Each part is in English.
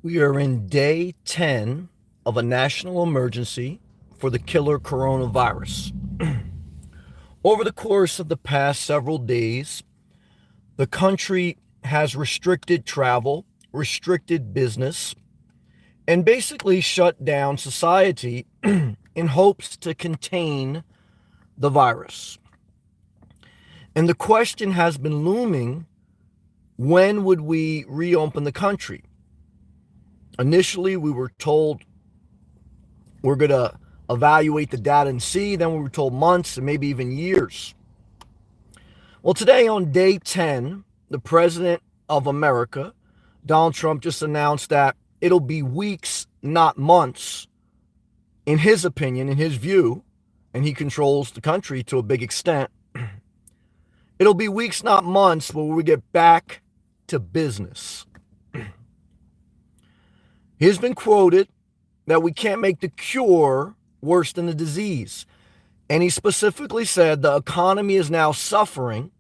We are in day 10 of a national emergency for the killer coronavirus. Over the course of the past several days, the country has restricted travel, restricted business, and basically shut down society in hopes to contain the virus. And the question has been looming, when would we reopen the country? Initially, we were told we're going to evaluate the data and see. Then we were told months and maybe even years. Well, today on day 10, the president of America, Donald Trump, just announced that it'll be weeks, not months, in his opinion, in his view, and he controls the country to a big extent. It'll be weeks, not months, when we get back to business. He's been quoted that we can't make the cure worse than the disease. And he specifically said the economy is now suffering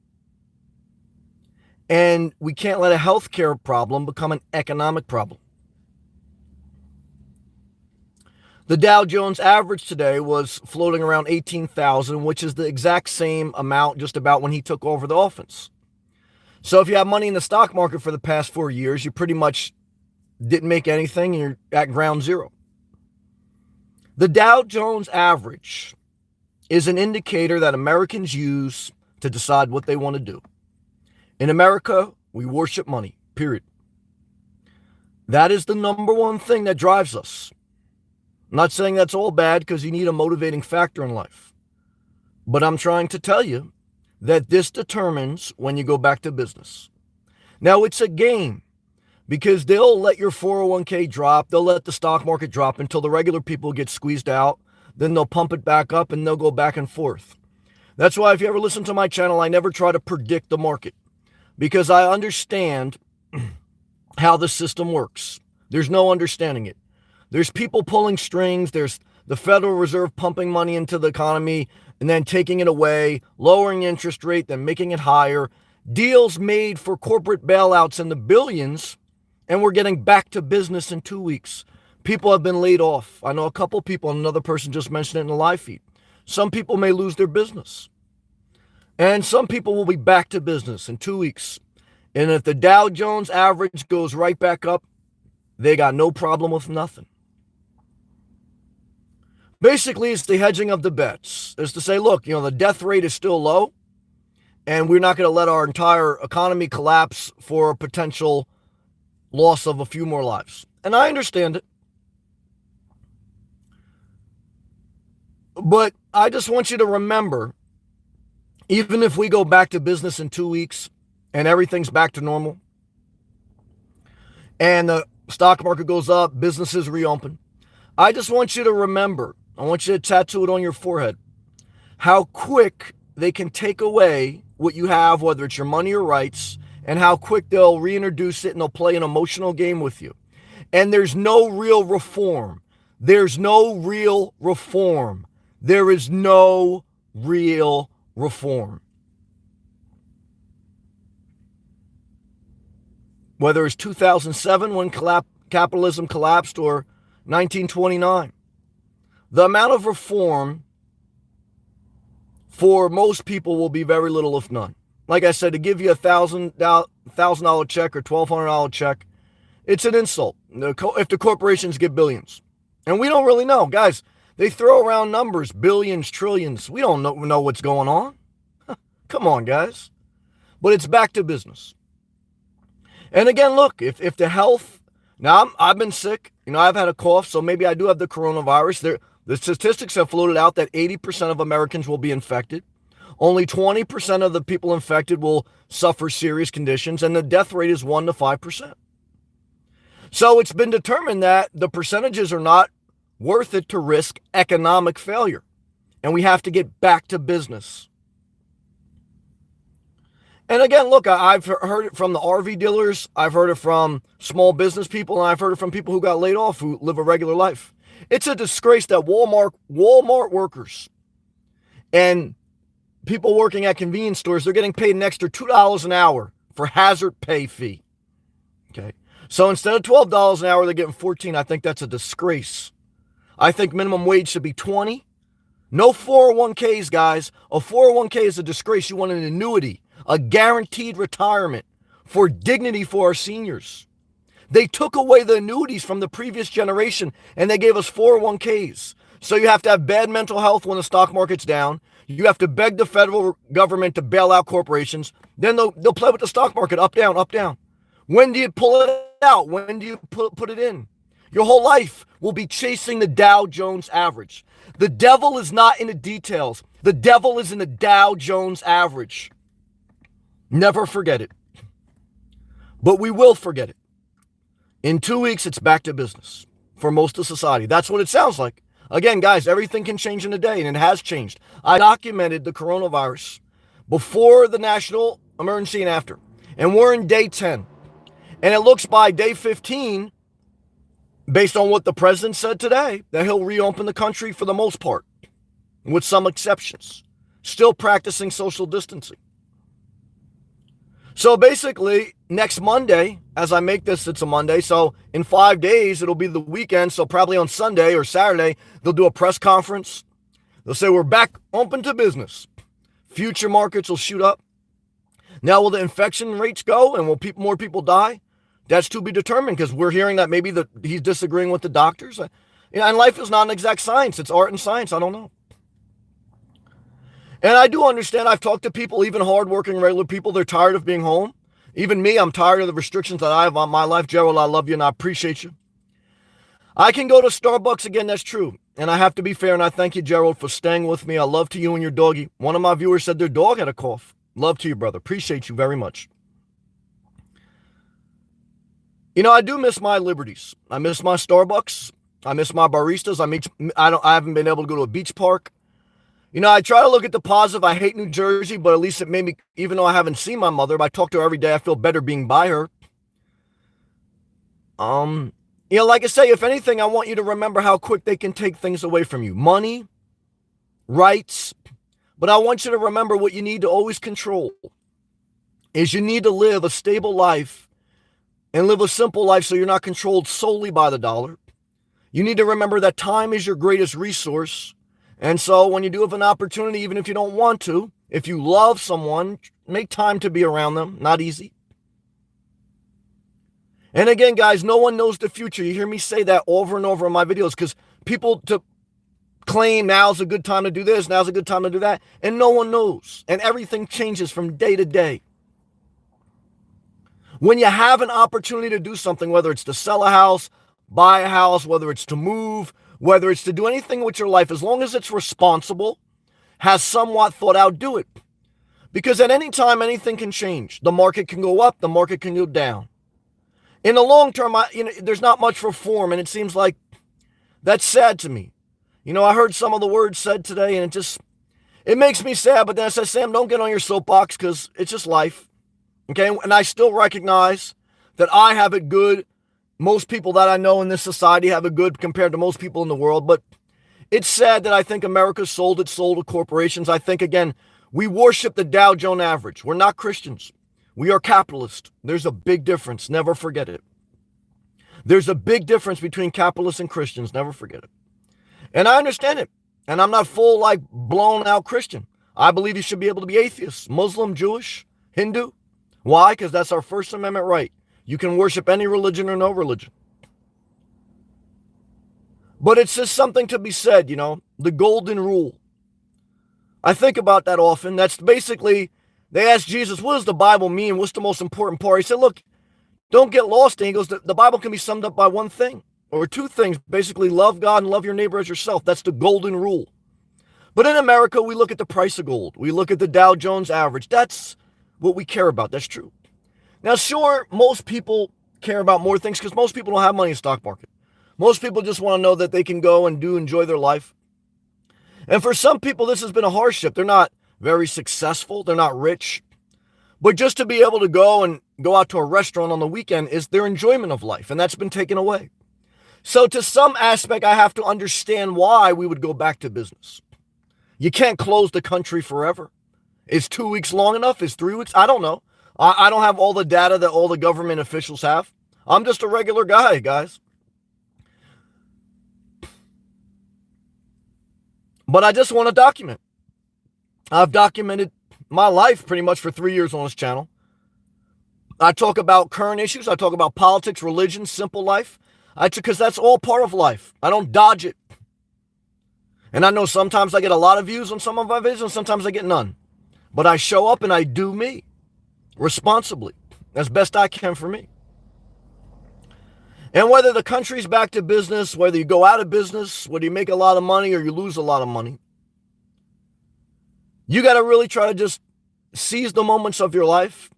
and we can't let a healthcare problem become an economic problem. The Dow Jones average today was floating around 18,000, which is the exact same amount just about when he took over the office. So if you have money in the stock market for the past 4 years, you pretty much didn't make anything and you're at ground zero. The Dow Jones average is an indicator that Americans use to decide what they want to do. In America, we worship money, period. That is the number one thing that drives us. I'm not saying that's all bad, because you need a motivating factor in life. But I'm trying to tell you that this determines when you go back to business. Now, it's a game, because they'll let your 401k drop. They'll let the stock market drop until the regular people get squeezed out. Then they'll pump it back up and they'll go back and forth. That's why if you ever listen to my channel, I never try to predict the market, because I understand how the system works. There's no understanding it. There's people pulling strings. There's the Federal Reserve pumping money into the economy and then taking it away, lowering the interest rate, then making it higher. Deals made for corporate bailouts in the billions, and we're getting back to business in 2 weeks. People have been laid off. I know a couple people, and another person just mentioned it in the live feed. Some people may lose their business. And some people will be back to business in 2 weeks. And if the Dow Jones average goes right back up, they got no problem with nothing. Basically, it's the hedging of the bets. It's to say, look, the death rate is still low, and we're not going to let our entire economy collapse for a potential loss of a few more lives. And I understand it. But I just want you to remember, even if we go back to business in 2 weeks and everything's back to normal and the stock market goes up, businesses reopen, I just want you to remember, I want you to tattoo it on your forehead, how quick they can take away what you have, whether it's your money or rights, and how quick they'll reintroduce it and they'll play an emotional game with you. And there's no real reform. There's no real reform. There is no real reform. Whether it's 2007 when capitalism collapsed or 1929, the amount of reform for most people will be very little, if none. Like I said, to give you $1,000 check or $1,200 check, it's an insult if the corporations get billions. And we don't really know. Guys, they throw around numbers, billions, trillions. We don't know what's going on. Come on, guys. But it's back to business. And again, look, if the health, now I've been sick, I've had a cough, so maybe I do have the coronavirus. The statistics have floated out that 80% of Americans will be infected. Only 20% of the people infected will suffer serious conditions, and the death rate is 1 to 5%. So it's been determined that the percentages are not worth it to risk economic failure, and we have to get back to business. And again, look, I've heard it from the RV dealers, I've heard it from small business people, and I've heard it from people who got laid off who live a regular life. It's a disgrace that Walmart workers and people working at convenience stores, they're getting paid an extra $2 an hour for hazard pay fee. Okay. So instead of $12 an hour, they're getting 14. I think that's a disgrace. I think minimum wage should be 20. No 401ks, guys. A 401k is a disgrace. You want an annuity, a guaranteed retirement for dignity for our seniors. They took away the annuities from the previous generation and they gave us 401ks. So you have to have bad mental health when the stock market's down. You have to beg the federal government to bail out corporations. Then they'll play with the stock market, up, down, up, down. When do you pull it out? When do you put it in? Your whole life will be chasing the Dow Jones average. The devil is not in the details. The devil is in the Dow Jones average. Never forget it. But we will forget it. In 2 weeks, it's back to business for most of society. That's what it sounds like. Again, guys, everything can change in a day, and it has changed. I documented the coronavirus before the national emergency and after. And we're in day 10. And it looks by day 15, based on what the president said today, that he'll reopen the country for the most part, with some exceptions, still practicing social distancing. So basically, next Monday, as I make this, it's a Monday. So in 5 days, it'll be the weekend. So probably on Sunday or Saturday, they'll do a press conference. They'll say, we're back open to business. Future markets will shoot up. Now, will the infection rates go and will more people die? That's to be determined, because we're hearing that maybe he's disagreeing with the doctors. And life is not an exact science. It's art and science. I don't know. And I do understand. I've talked to people, even hardworking, regular people. They're tired of being home. Even me, I'm tired of the restrictions that I have on my life. Gerald, I love you and I appreciate you. I can go to Starbucks again. That's true. And I have to be fair. And I thank you, Gerald, for staying with me. I love to you and your doggy. One of my viewers said their dog had a cough. Love to you, brother. Appreciate you very much. You know, I do miss my liberties. I miss my Starbucks. I miss my baristas. I haven't been able to go to a beach park. You know, I try to look at the positive. I hate New Jersey, but at least it made me, even though I haven't seen my mother, I talk to her every day. I feel better being by her. You know, like I say, if anything, I want you to remember how quick they can take things away from you. Money, rights, but I want you to remember what you need to always control is you need to live a stable life and live a simple life so you're not controlled solely by the dollar. You need to remember that time is your greatest resource. And so when you do have an opportunity, even if you don't want to, if you love someone, make time to be around them. Not easy. And again, guys, no one knows the future. You hear me say that over and over in my videos because people to claim now's a good time to do this, now's a good time to do that, and no one knows. And everything changes from day to day. When you have an opportunity to do something, whether it's to sell a house, buy a house, whether it's to move, whether it's to do anything with your life, as long as it's responsible, has somewhat thought out, do it. Because at any time, anything can change. The market can go up, the market can go down. In the long term, there's not much reform, and it seems like that's sad to me. You know, I heard some of the words said today, and it makes me sad, but then I said, Sam, don't get on your soapbox, because it's just life. Okay, and I still recognize that I have it good. Most people that I know in this society have it good compared to most people in the world. But it's sad that I think America sold its soul to corporations. I think, again, we worship the Dow Jones average. We're not Christians. We are capitalists. There's a big difference. Never forget it. There's a big difference between capitalists and Christians. Never forget it. And I understand it. And I'm not full, like, blown out Christian. I believe you should be able to be atheist, Muslim, Jewish, Hindu. Why? Because that's our First Amendment right. You can worship any religion or no religion. But it's just something to be said, you know, the golden rule. I think about that often. That's basically, they asked Jesus, what does the Bible mean? What's the most important part? He said, look, don't get lost. And he goes, the Bible can be summed up by one thing or two things. Basically, love God and love your neighbor as yourself. That's the golden rule. But in America, we look at the price of gold. We look at the Dow Jones average. That's what we care about. That's true. Now, sure, most people care about more things because most people don't have money in the stock market. Most people just want to know that they can go and enjoy their life. And for some people, this has been a hardship. They're not very successful. They're not rich. But just to be able to go out to a restaurant on the weekend is their enjoyment of life. And that's been taken away. So to some aspect, I have to understand why we would go back to business. You can't close the country forever. Is 2 weeks long enough? Is 3 weeks? I don't know. I don't have all the data that all the government officials have. I'm just a regular guy, guys. But I just want to document. I've documented my life pretty much for 3 years on this channel. I talk about current issues. I talk about politics, religion, simple life. Because that's all part of life. I don't dodge it. And I know sometimes I get a lot of views on some of my videos and sometimes I get none. But I show up and I do me responsibly as best I can for me. And whether the country's back to business, whether you go out of business, whether you make a lot of money or you lose a lot of money, you got to really try to just seize the moments of your life.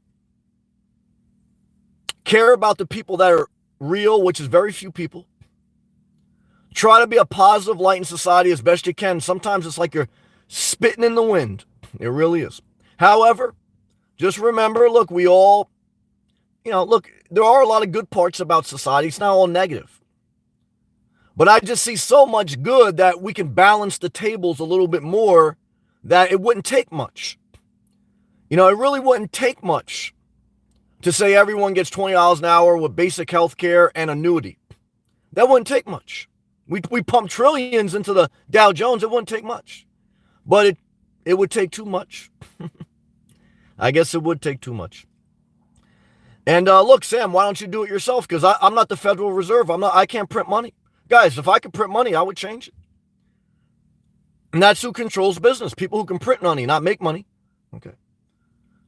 Care about the people that are real, which is very few people. Try to be a positive light in society as best you can. Sometimes it's like you're spitting in the wind. It really is. However, just remember, look, we all, look, there are a lot of good parts about society. It's not all negative. But I just see so much good that we can balance the tables a little bit more, that it wouldn't take much. It really wouldn't take much to say everyone gets $20 an hour with basic health care and annuity. That wouldn't take much. We pump trillions into the Dow Jones. It wouldn't take much. But it would take too much. I guess it would take too much. And look, Sam, why don't you do it yourself? Because I'm not the Federal Reserve. I can't print money. Guys, if I could print money, I would change it. And that's who controls business. People who can print money, not make money. Okay.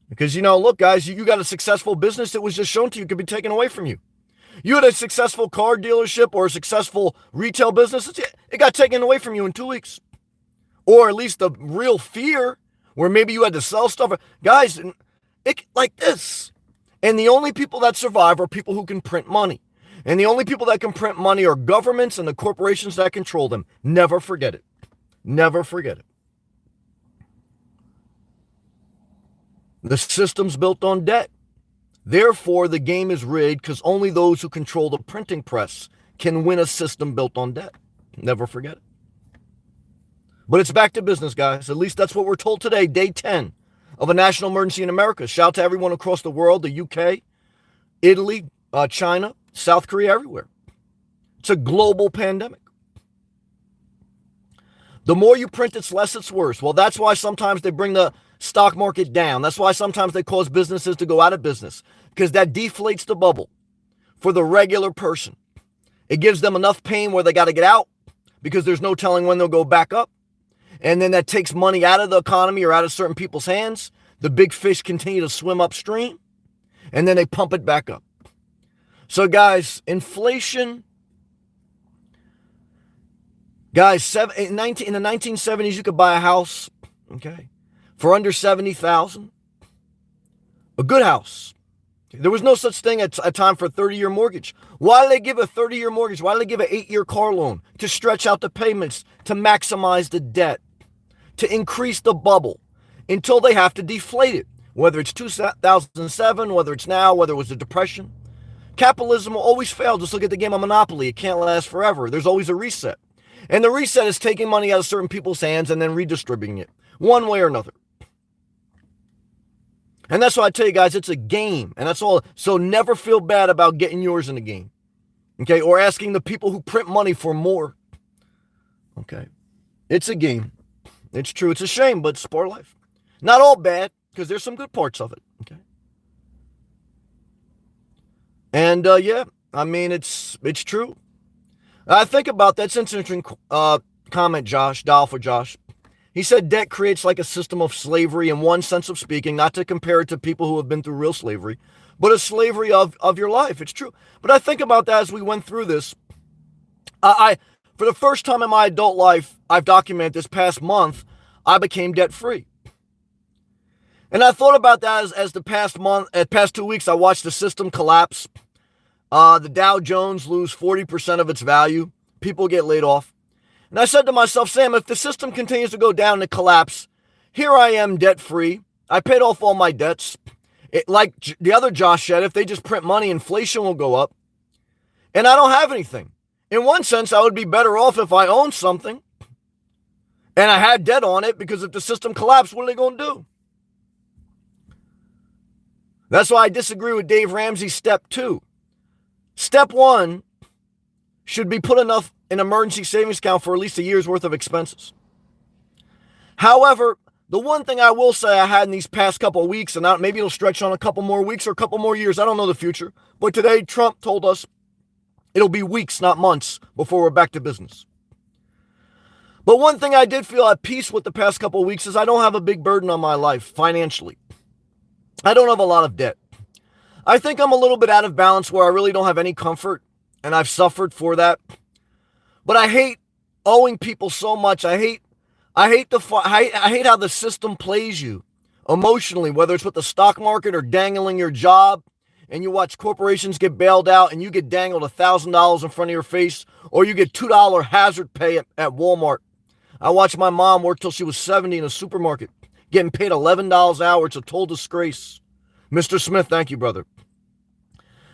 Because, look, guys, you got a successful business that was just shown to you could be taken away from you. You had a successful car dealership or a successful retail business. It got taken away from you in 2 weeks. Or at least the real fear where maybe you had to sell stuff. Guys, like this. And the only people that survive are people who can print money. And the only people that can print money are governments and the corporations that control them. Never forget it. Never forget it. The system's built on debt. Therefore, the game is rigged because only those who control the printing press can win a system built on debt. Never forget it. But it's back to business, guys. At least that's what we're told today, day 10 of a national emergency in America. Shout out to everyone across the world, the UK, Italy, China, South Korea, everywhere. It's a global pandemic. The more you print, it's less, it's worse. Well, that's why sometimes they bring the stock market down. That's why sometimes they cause businesses to go out of business, because that deflates the bubble for the regular person. It gives them enough pain where they got to get out because there's no telling when they'll go back up. And then that takes money out of the economy or out of certain people's hands. The big fish continue to swim upstream and then they pump it back up. So guys, inflation, guys, in the 1970s, you could buy a house, okay, for under $70,000. A good house. There was no such thing at a time for a 30-year mortgage. Why do they give a 30-year mortgage? Why do they give an 8-year car loan? To stretch out the payments, to maximize the debt, to increase the bubble until they have to deflate it. Whether it's 2007, whether it's now, whether it was the Depression. Capitalism will always fail. Just look at the game of Monopoly. It can't last forever. There's always a reset. And the reset is taking money out of certain people's hands and then redistributing it one way or another. And that's why I tell you guys, it's a game. And that's all. So never feel bad about getting yours in the game. Okay? Or asking the people who print money for more. Okay? It's a game. It's true. It's a shame, but it's part of life. Not all bad, because there's some good parts of it. Okay? And yeah, I mean, it's true. I think about that's an interesting comment, Josh, dial for Josh. He said debt creates like a system of slavery in one sense of speaking, not to compare it to people who have been through real slavery, but a slavery of your life. It's true. But I think about that as we went through this. For the first time in my adult life, I've documented this past month, I became debt free. And I thought about that as the past 2 weeks, I watched the system collapse. The Dow Jones lose 40% of its value. People get laid off. And I said to myself, Sam, if the system continues to go down and collapse, here I am debt free. I paid off all my debts. Like the other Josh said, if they just print money, inflation will go up. And I don't have anything. In one sense, I would be better off if I owned something and I had debt on it, because if the system collapsed, what are they going to do? That's why I disagree with Dave Ramsey's step 2. step one should be put enough in emergency savings account for at least a year's worth of expenses. However, the one thing I will say I had in these past couple of weeks, and maybe it'll stretch on a couple more weeks or a couple more years, I don't know the future, but today Trump told us it'll be weeks, not months, before we're back to business. But one thing I did feel at peace with the past couple of weeks is I don't have a big burden on my life financially. I don't have a lot of debt. I think I'm a little bit out of balance where I really don't have any comfort, and I've suffered for that. But I hate owing people so much. I hate how the system plays you emotionally, whether it's with the stock market or dangling your job, and you watch corporations get bailed out and you get dangled $1,000 in front of your face, or you get $2 hazard pay at Walmart. I watched my mom work till she was 70 in a supermarket, getting paid $11 an hour. It's a total disgrace. Mr. Smith, thank you, brother.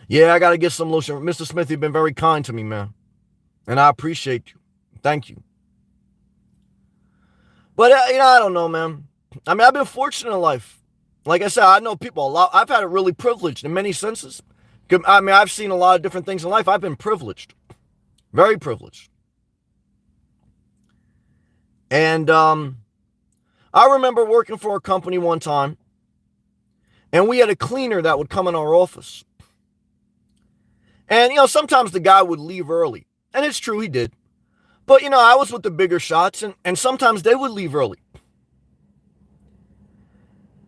Yeah, I got to get some lotion. Mr. Smith, you've been very kind to me, man. And I appreciate you. Thank you. But, I don't know, man. I mean, I've been fortunate in life. Like I said, I know people a lot. I've had it really privileged in many senses. I mean, I've seen a lot of different things in life. I've been privileged. Very privileged. And I remember working for a company one time, and we had a cleaner that would come in our office. And, sometimes the guy would leave early. And it's true, he did. But, I was with the bigger shots, and sometimes they would leave early.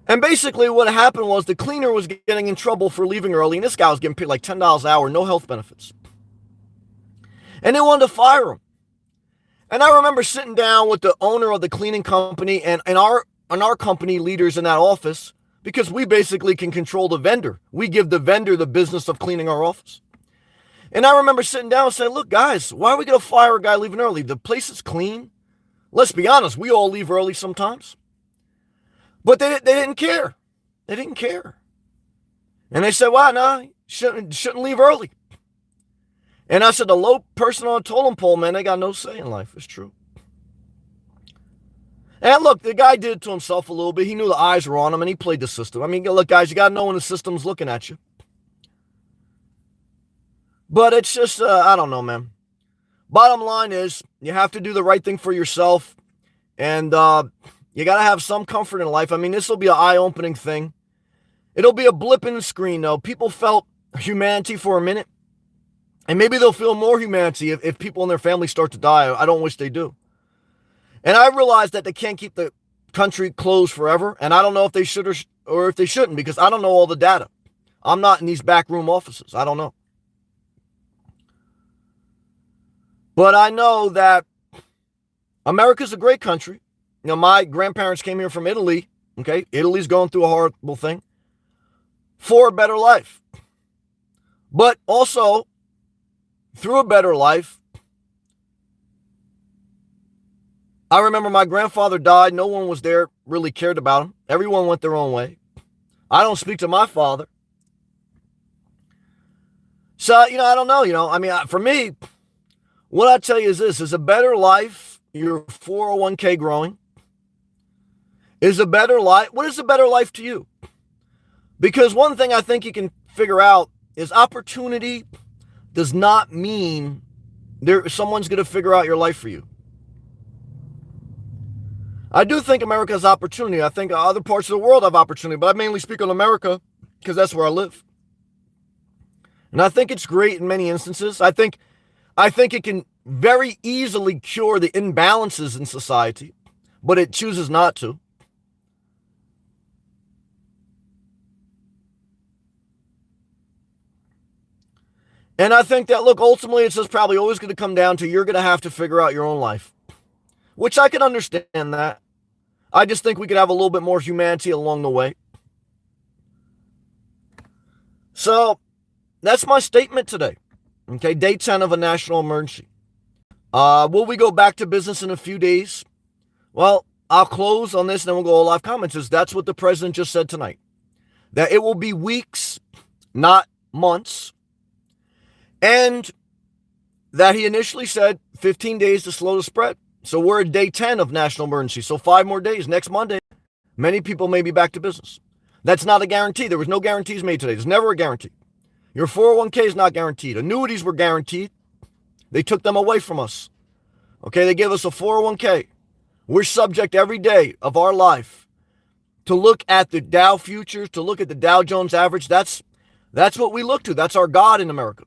And basically what happened was the cleaner was getting in trouble for leaving early, and this guy was getting paid like $10 an hour, no health benefits. And they wanted to fire him. And I remember sitting down with the owner of the cleaning company and our company leaders in that office, because we basically can control the vendor. We give the vendor the business of cleaning our office. And I remember sitting down and saying, look, guys, why are we going to fire a guy leaving early? The place is clean. Let's be honest, we all leave early sometimes. But they didn't care. They didn't care. And they said, well, no, shouldn't leave early. And I said, the low person on the totem pole, man, they got no say in life. It's true. And look, the guy did it to himself a little bit. He knew the eyes were on him, and he played the system. I mean, look, guys, you got to know when the system's looking at you. But it's just, I don't know, man. Bottom line is, you have to do the right thing for yourself. And you got to have some comfort in life. I mean, this will be an eye-opening thing. It'll be a blip in the screen, though. People felt humanity for a minute. And maybe they'll feel more humanity if people in their family start to die. I don't wish they do. And I realize that they can't keep the country closed forever. And I don't know if they should or if they shouldn't, because I don't know all the data. I'm not in these backroom offices. I don't know. But I know that America's a great country. My grandparents came here from Italy. Okay, Italy's going through a horrible thing for a better life. But also, through a better life, I remember my grandfather died. No one was there, really cared about him. Everyone went their own way. I don't speak to my father. So, I don't know. I mean, for me, what I tell you is this, is a better life, your 401k growing, is a better life. What is a better life to you? Because one thing I think you can figure out is opportunity does not mean someone's going to figure out your life for you. I do think America has opportunity. I think other parts of the world have opportunity, but I mainly speak on America because that's where I live. And I think it's great in many instances. I think it can very easily cure the imbalances in society, but it chooses not to. And I think that, look, ultimately it's just probably always going to come down to you're going to have to figure out your own life, which I can understand that. I just think we could have a little bit more humanity along the way. So that's my statement today. Okay, day 10 of a national emergency. Will we go back to business in a few days? Well, I'll close on this and then we'll go all live comments. That's what the president just said tonight. That it will be weeks, not months. And that he initially said 15 days to slow the spread. So we're at day 10 of national emergency. So 5 more days. Next Monday, many people may be back to business. That's not a guarantee. There was no guarantees made today. There's never a guarantee. Your 401k is not guaranteed. Annuities were guaranteed. They took them away from us. Okay, they gave us a 401k. We're subject every day of our life to look at the Dow futures, to look at the Dow Jones average. That's what we look to. That's our God in America.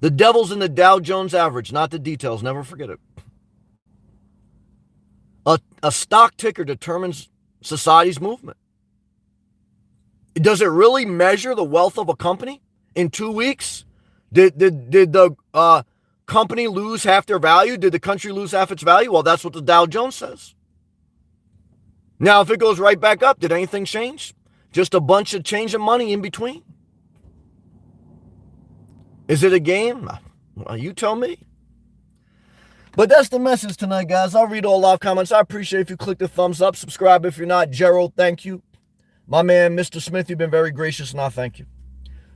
The devil's in the Dow Jones average, not the details. Never forget it. A stock ticker determines society's movement. Does it really measure the wealth of a company in 2 weeks? Did the company lose half their value? Did the country lose half its value? Well, that's what the Dow Jones says. Now, if it goes right back up, did anything change? Just a bunch of change of money in between. Is it a game? Well, you tell me. But that's the message tonight, guys. I'll read all live comments. I appreciate if you click the thumbs up. Subscribe if you're not. Gerald, thank you. My man, Mr. Smith, you've been very gracious, and I thank you.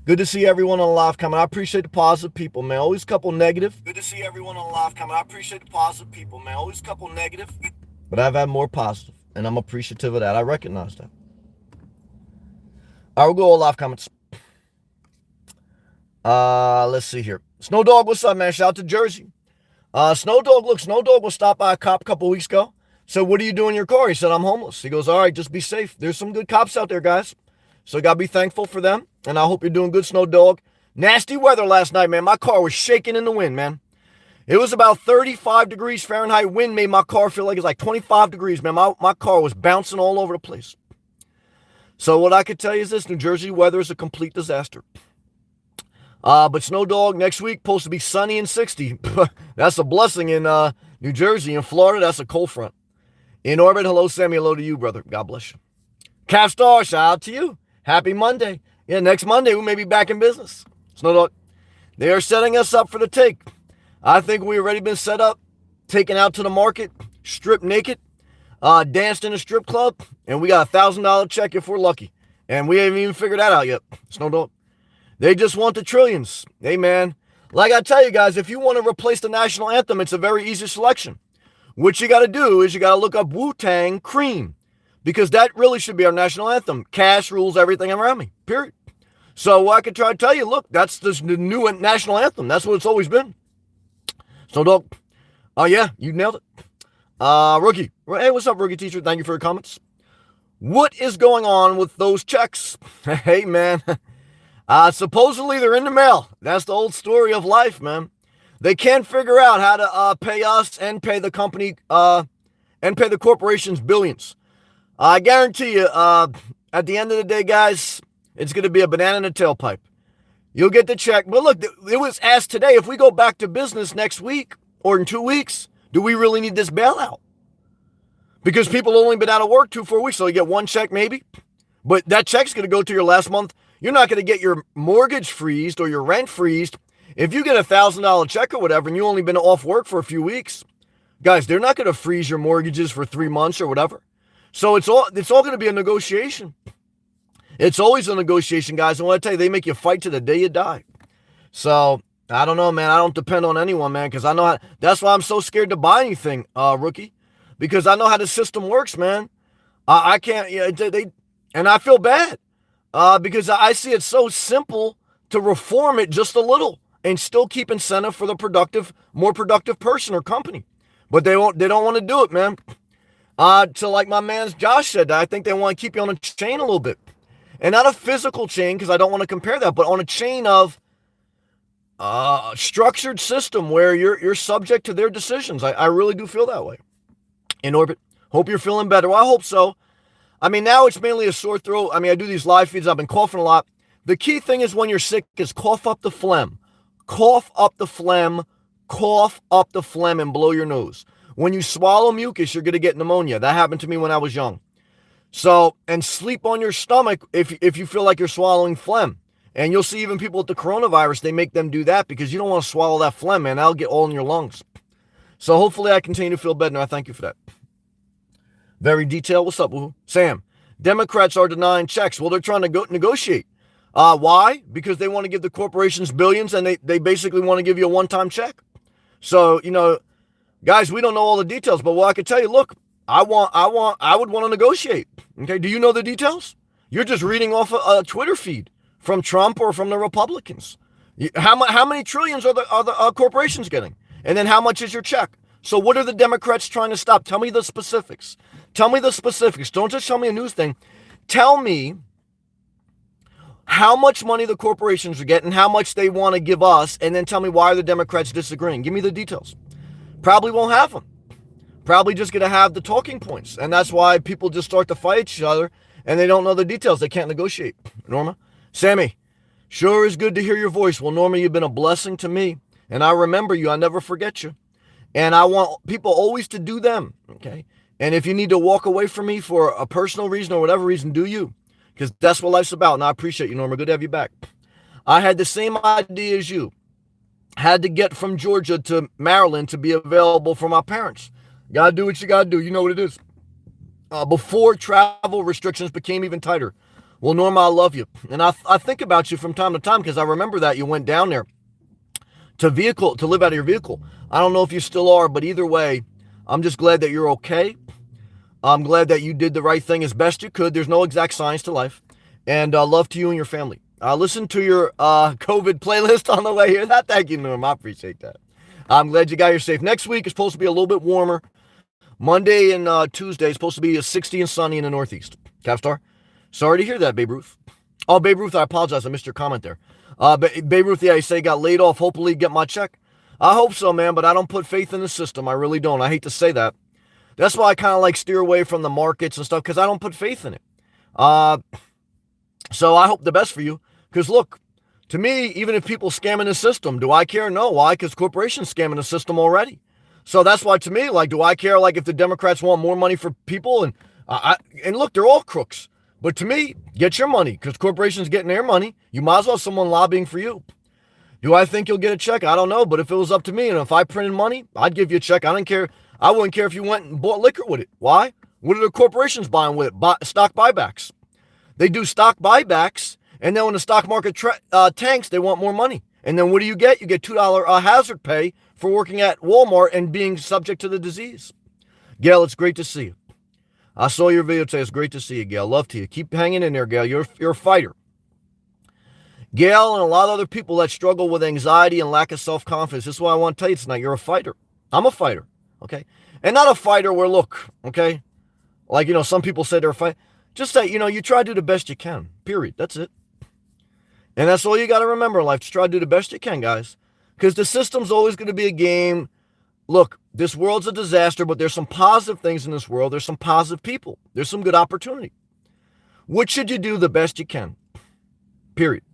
Good to see everyone on the live comment. I appreciate the positive people, man. Always a couple negative. Good to see everyone on the live comment. I appreciate the positive people, man. Always a couple negative. But I've had more positive, and I'm appreciative of that. I recognize that. All right, we'll go all live comments. Let's see here. Snow Dog, what's up, man? Shout out to Jersey. Snow Dog was stopped by a cop a couple weeks ago. So what do you do in your car? He said, I'm homeless. He goes, all right, just be safe. There's some good cops out there, guys. So got to be thankful for them. And I hope you're doing good, Snow Dog. Nasty weather last night, man. My car was shaking in the wind, man. It was about 35 degrees Fahrenheit. Wind made my car feel like it's like 25 degrees, man. My car was bouncing all over the place. So what I could tell you is this. New Jersey weather is a complete disaster. But Snow Dog, next week, supposed to be sunny and 60. That's a blessing in New Jersey. In Florida, that's a cold front. In orbit, hello, Sammy. Hello to you, brother. God bless you. Capstar, shout out to you. Happy Monday. Yeah, next Monday, we may be back in business. Snow Dog, they are setting us up for the take. I think we've already been set up, taken out to the market, stripped naked, danced in a strip club, and we got a $1,000 check if we're lucky. And we haven't even figured that out yet. Snow Dog. They just want the trillions. Hey, man. Like I tell you guys, if you want to replace the national anthem, it's a very easy selection. What you got to do is you got to look up Wu-Tang Cream, because that really should be our national anthem. Cash rules everything around me, period. So I could try to tell you, look, that's the new national anthem. That's what it's always been. So, dog. Oh, yeah, you nailed it. Rookie. Hey, what's up, Rookie Teacher? Thank you for your comments. What is going on with those checks? Hey, man. Supposedly they're in the mail. That's the old story of life, man. They can't figure out how to pay us and pay the company and pay the corporations billions. I guarantee you, at the end of the day, guys, it's going to be a banana in a tailpipe. You'll get the check. But look, it was asked today, if we go back to business next week or in 2 weeks, do we really need this bailout? Because people have only been out of work 4 weeks, so you get one check maybe. But that check's going to go to your last month. You're not going to get your mortgage freezed or your rent freezed. If you get a $1,000 check or whatever and you only been off work for a few weeks, guys, they're not going to freeze your mortgages for 3 months or whatever. So it's all going to be a negotiation. It's always a negotiation, guys. I want to tell you, they make you fight to the day you die. So I don't know, man. I don't depend on anyone, man, because I know how. That's why I'm so scared to buy anything, Rookie, because I know how the system works, man. I can't. And I feel bad because I see it so simple to reform it just a little and still keep incentive for the more productive person or company, but they don't want to do it, man. So like my man Josh said, I think they want to keep you on a chain a little bit, and not a physical chain because I don't want to compare that, but on a chain of structured system where you're subject to their decisions. I really do feel that way. In orbit. Hope you're feeling better. Well, I hope so. I mean, now it's mainly a sore throat. I mean, I do these live feeds. I've been coughing a lot. The key thing is when you're sick is cough up the phlegm. Cough up the phlegm. Cough up the phlegm and blow your nose. When you swallow mucus, you're going to get pneumonia. That happened to me when I was young. So, and sleep on your stomach if you feel like you're swallowing phlegm. And you'll see even people with the coronavirus, they make them do that because you don't want to swallow that phlegm, man. That'll get all in your lungs. So hopefully I continue to feel better. And I thank you for that. Very detailed. What's up, woo? Sam? Democrats are denying checks. Well, they're trying to negotiate. Why? Because they want to give the corporations billions and they basically want to give you a one-time check. So, guys, we don't know all the details, but what I can tell you, look, I would want to negotiate. Okay. Do you know the details? You're just reading off a Twitter feed from Trump or from the Republicans? How many trillions are the corporations getting? And then how much is your check? So what are the Democrats trying to stop? Tell me the specifics. Tell me the specifics. Don't just tell me a news thing. Tell me how much money the corporations are getting, how much they want to give us, and then tell me why are the Democrats disagreeing. Give me the details. Probably won't have them. Probably just going to have the talking points. And that's why people just start to fight each other and they don't know the details. They can't negotiate. Norma? Sammy, sure is good to hear your voice. Well, Norma, you've been a blessing to me. And I remember you. I never forget you. And I want people always to do them. Okay? And if you need to walk away from me for a personal reason or whatever reason, do you. Because that's what life's about. And I appreciate you, Norma. Good to have you back. I had the same idea as you. Had to get from Georgia to Maryland to be available for my parents. Got to do what you got to do. You know what it is. Before travel restrictions became even tighter. Well, Norma, I love you. And I think about you from time to time because I remember that you went down there to live out of your vehicle. I don't know if you still are, but either way, I'm just glad that you're okay. I'm glad that you did the right thing as best you could. There's no exact science to life. And love to you and your family. Listen to your COVID playlist on the way here. Thank you, Norm. I appreciate that. I'm glad you got here safe. Next week is supposed to be a little bit warmer. Monday and Tuesday is supposed to be 60 and sunny in the Northeast. Capstar, sorry to hear that, Babe Ruth. Oh, Babe Ruth, I apologize. I missed your comment there. Babe Ruth, yeah, you say got laid off. Hopefully get my check. I hope so, man, but I don't put faith in the system. I really don't. I hate to say that. That's why I kind of like steer away from the markets and stuff because I don't put faith in it. So I hope the best for you because look, to me, even if people scamming the system, do I care? No. Why? Because corporations scamming the system already. So that's why to me, like, do I care like if the Democrats want more money for people? And look, they're all crooks. But to me, get your money because corporations getting their money. You might as well have someone lobbying for you. Do I think you'll get a check? I don't know. But if it was up to me and if I printed money, I'd give you a check. I don't care. I wouldn't care if you went and bought liquor with it. Why? What are the corporations buying with it? Stock buybacks. They do stock buybacks. And then when the stock market tanks, they want more money. And then what do you get? You get $2 hazard pay for working at Walmart and being subject to the disease. Gail, it's great to see you. I saw your video today. It's great to see you, Gail. Love to you. Keep hanging in there, Gail. You're a fighter. Gail and a lot of other people that struggle with anxiety and lack of self-confidence. This is why I want to tell you tonight. You're a fighter. I'm a fighter. Okay? And not a fighter where, look, okay? Like, some people say they're a fighter. Just say, you try to do the best you can. Period. That's it. And that's all you got to remember in life. Just try to do the best you can, guys. Because the system's always going to be a game. Look, this world's a disaster, but there's some positive things in this world. There's some positive people. There's some good opportunity. What should you do the best you can? Period.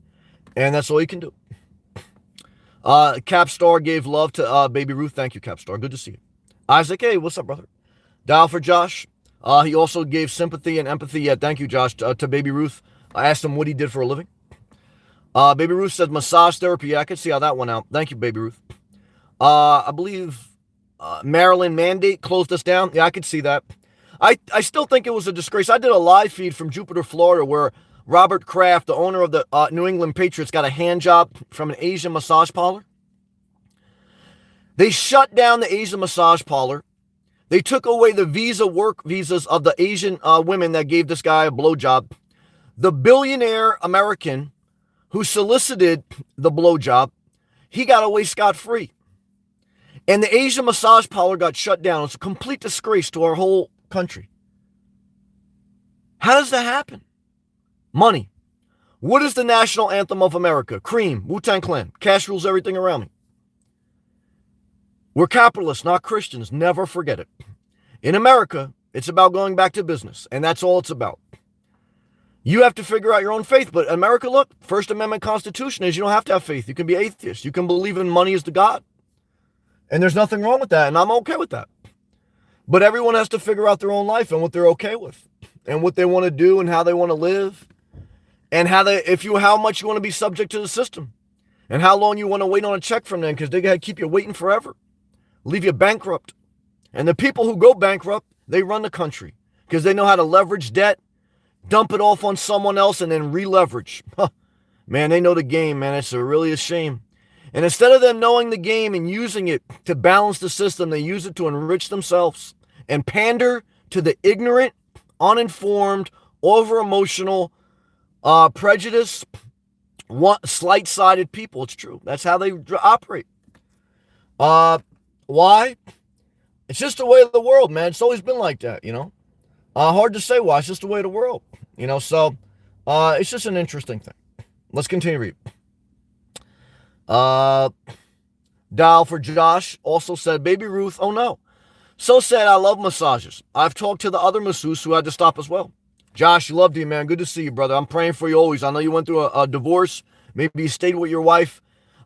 And that's all you can do. Capstar gave love to Baby Ruth. Thank you, Capstar. Good to see you. Isaac, hey, what's up, brother? Dial for Josh. He also gave sympathy and empathy. Yeah, thank you, Josh, to Baby Ruth. I asked him what he did for a living. Baby Ruth said massage therapy. Yeah, I could see how that went out. Thank you, Baby Ruth. I believe Maryland mandate closed us down. Yeah, I could see that. I still think it was a disgrace. I did a live feed from Jupiter, Florida, where Robert Kraft, the owner of the New England Patriots, got a hand job from an Asian massage parlor. They shut down the Asian massage parlor. They took away the work visas of the Asian women that gave this guy a blowjob. The billionaire American who solicited the blowjob, he got away scot-free. And the Asian massage parlor got shut down. It's a complete disgrace to our whole country. How does that happen? Money. What is the national anthem of America? Cream, Wu-Tang Clan. Cash rules everything around me. We're capitalists, not Christians. Never forget it. In America, it's about going back to business, and that's all it's about. You have to figure out your own faith. But America, look, First Amendment Constitution is you don't have to have faith. You can be atheist. You can believe in money as the God. And there's nothing wrong with that, and I'm okay with that. But everyone has to figure out their own life and what they're okay with and what they want to do and how they want to live and how much you want to be subject to the system and how long you want to wait on a check from them because they got to keep you waiting forever, leave you bankrupt. And the people who go bankrupt, they run the country because they know how to leverage debt, dump it off on someone else, and then re-leverage. Man, they know the game, man. It's really a shame. And instead of them knowing the game and using it to balance the system, they use it to enrich themselves and pander to the ignorant, uninformed, over-emotional, prejudice, slight-sided people. It's true. That's how they operate. Why? It's just the way of the world, man. It's always been like that, Hard to say why. It's just the way of the world, So, it's just an interesting thing. Let's continue to read. Dial for Josh also said, Baby Ruth, oh no. So sad, I love massages. I've talked to the other masseuse who had to stop as well. Josh, loved you, man. Good to see you, brother. I'm praying for you always. I know you went through a divorce. Maybe you stayed with your wife.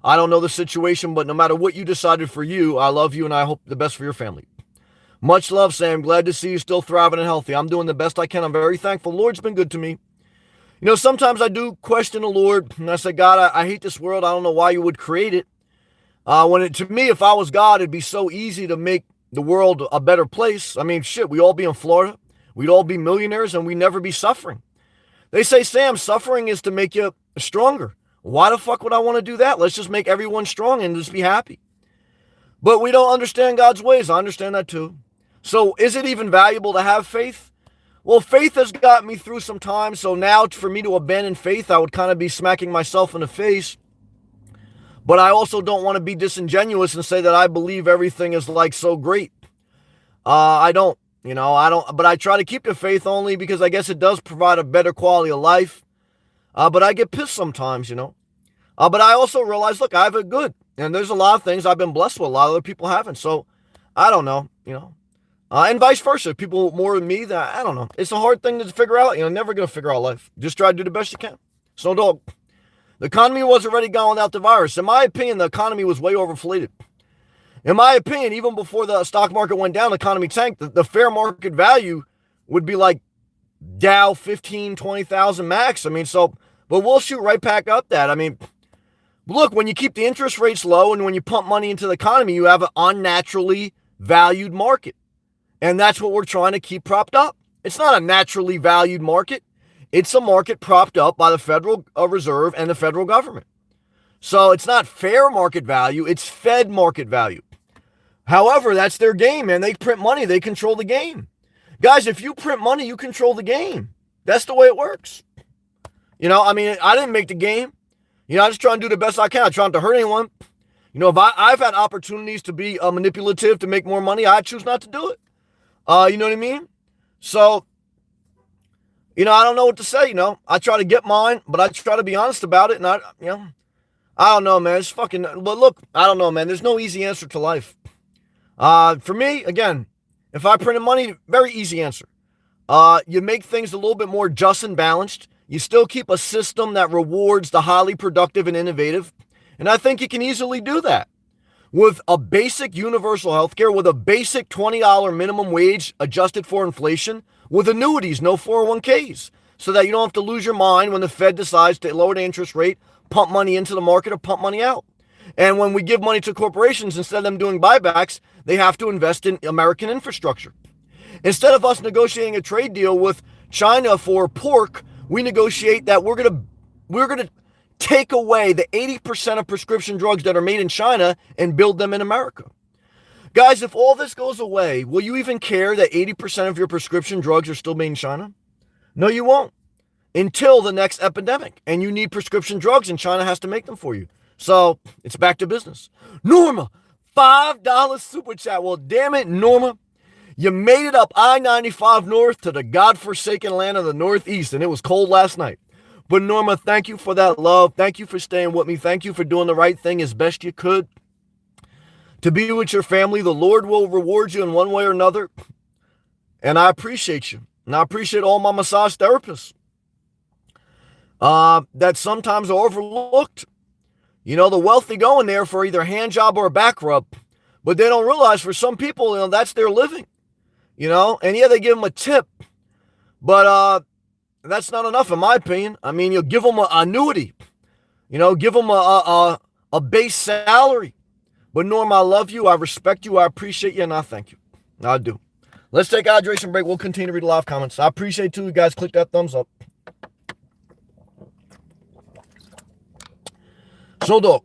I don't know the situation, but no matter what you decided for you, I love you and I hope the best for your family. Much love, Sam. Glad to see you still thriving and healthy. I'm doing the best I can. I'm very thankful. The Lord's been good to me. Sometimes I do question the Lord, and I say, God, I hate this world. I don't know why you would create it. To me, if I was God, it'd be so easy to make the world a better place. I mean, shit, we all be in Florida. We'd all be millionaires and we'd never be suffering. They say, Sam, suffering is to make you stronger. Why the fuck would I want to do that? Let's just make everyone strong and just be happy. But we don't understand God's ways. I understand that too. So is it even valuable to have faith? Well, faith has got me through some time. So now for me to abandon faith, I would kind of be smacking myself in the face. But I also don't want to be disingenuous and say that I believe everything is like so great. I don't. But I try to keep the faith only because I guess it does provide a better quality of life. But I get pissed sometimes, But I also realize, look, I have it good. And there's a lot of things I've been blessed with. A lot of other people haven't. So I don't know, and vice versa. People more than me, I don't know. It's a hard thing to figure out. Never going to figure out life. Just try to do the best you can. So dog. The economy was already gone without the virus. In my opinion, the economy was way overinflated. In my opinion, even before the stock market went down, the economy tanked, the fair market value would be like Dow 15, 20,000 max. But we'll shoot right back up that. Look, when you keep the interest rates low and when you pump money into the economy, you have an unnaturally valued market. And that's what we're trying to keep propped up. It's not a naturally valued market. It's a market propped up by the Federal Reserve and the federal government. So it's not fair market value, it's Fed market value. However, that's their game, man. They print money, they control the game. Guys, if you print money, you control the game. That's the way it works. I didn't make the game. I just try and do the best I can. I try not to hurt anyone. If I've had opportunities to be manipulative to make more money, I choose not to do it. You know what I mean? So, I don't know what to say, I try to get mine, but I try to be honest about it. And I don't know, man. It's fucking, but look, I don't know, man. There's no easy answer to life. For me, again, if I printed money, very easy answer. You make things a little bit more just and balanced. You still keep a system that rewards the highly productive and innovative. And I think you can easily do that. With a basic universal health care, with a basic $20 minimum wage adjusted for inflation, with annuities, no 401ks, so that you don't have to lose your mind when the Fed decides to lower the interest rate, pump money into the market or pump money out. And when we give money to corporations, instead of them doing buybacks, they have to invest in American infrastructure. Instead of us negotiating a trade deal with China for pork, we negotiate that we're going to take away the 80% of prescription drugs that are made in China and build them in America. Guys, if all this goes away, will you even care that 80% of your prescription drugs are still made in China? No, you won't. Until the next epidemic. And you need prescription drugs and China has to make them for you. So it's back to business. Norma, $5 super chat. Well, damn it, Norma. You made it up I-95 North to the godforsaken land of the Northeast, and it was cold last night. But Norma, thank you for that love. Thank you for staying with me. Thank you for doing the right thing as best you could. To be with your family, the Lord will reward you in one way or another. And I appreciate you. And I appreciate all my massage therapists that sometimes are overlooked. The wealthy go in there for either a hand job or a back rub. But they don't realize for some people, that's their living. And yeah, they give them a tip. But that's not enough, in my opinion. You'll give them an annuity. Give them a base salary. But Norm, I love you. I respect you. I appreciate you. And I thank you. I do. Let's take a hydration break. We'll continue to read the live comments. I appreciate too. You guys click that thumbs up. So, dog.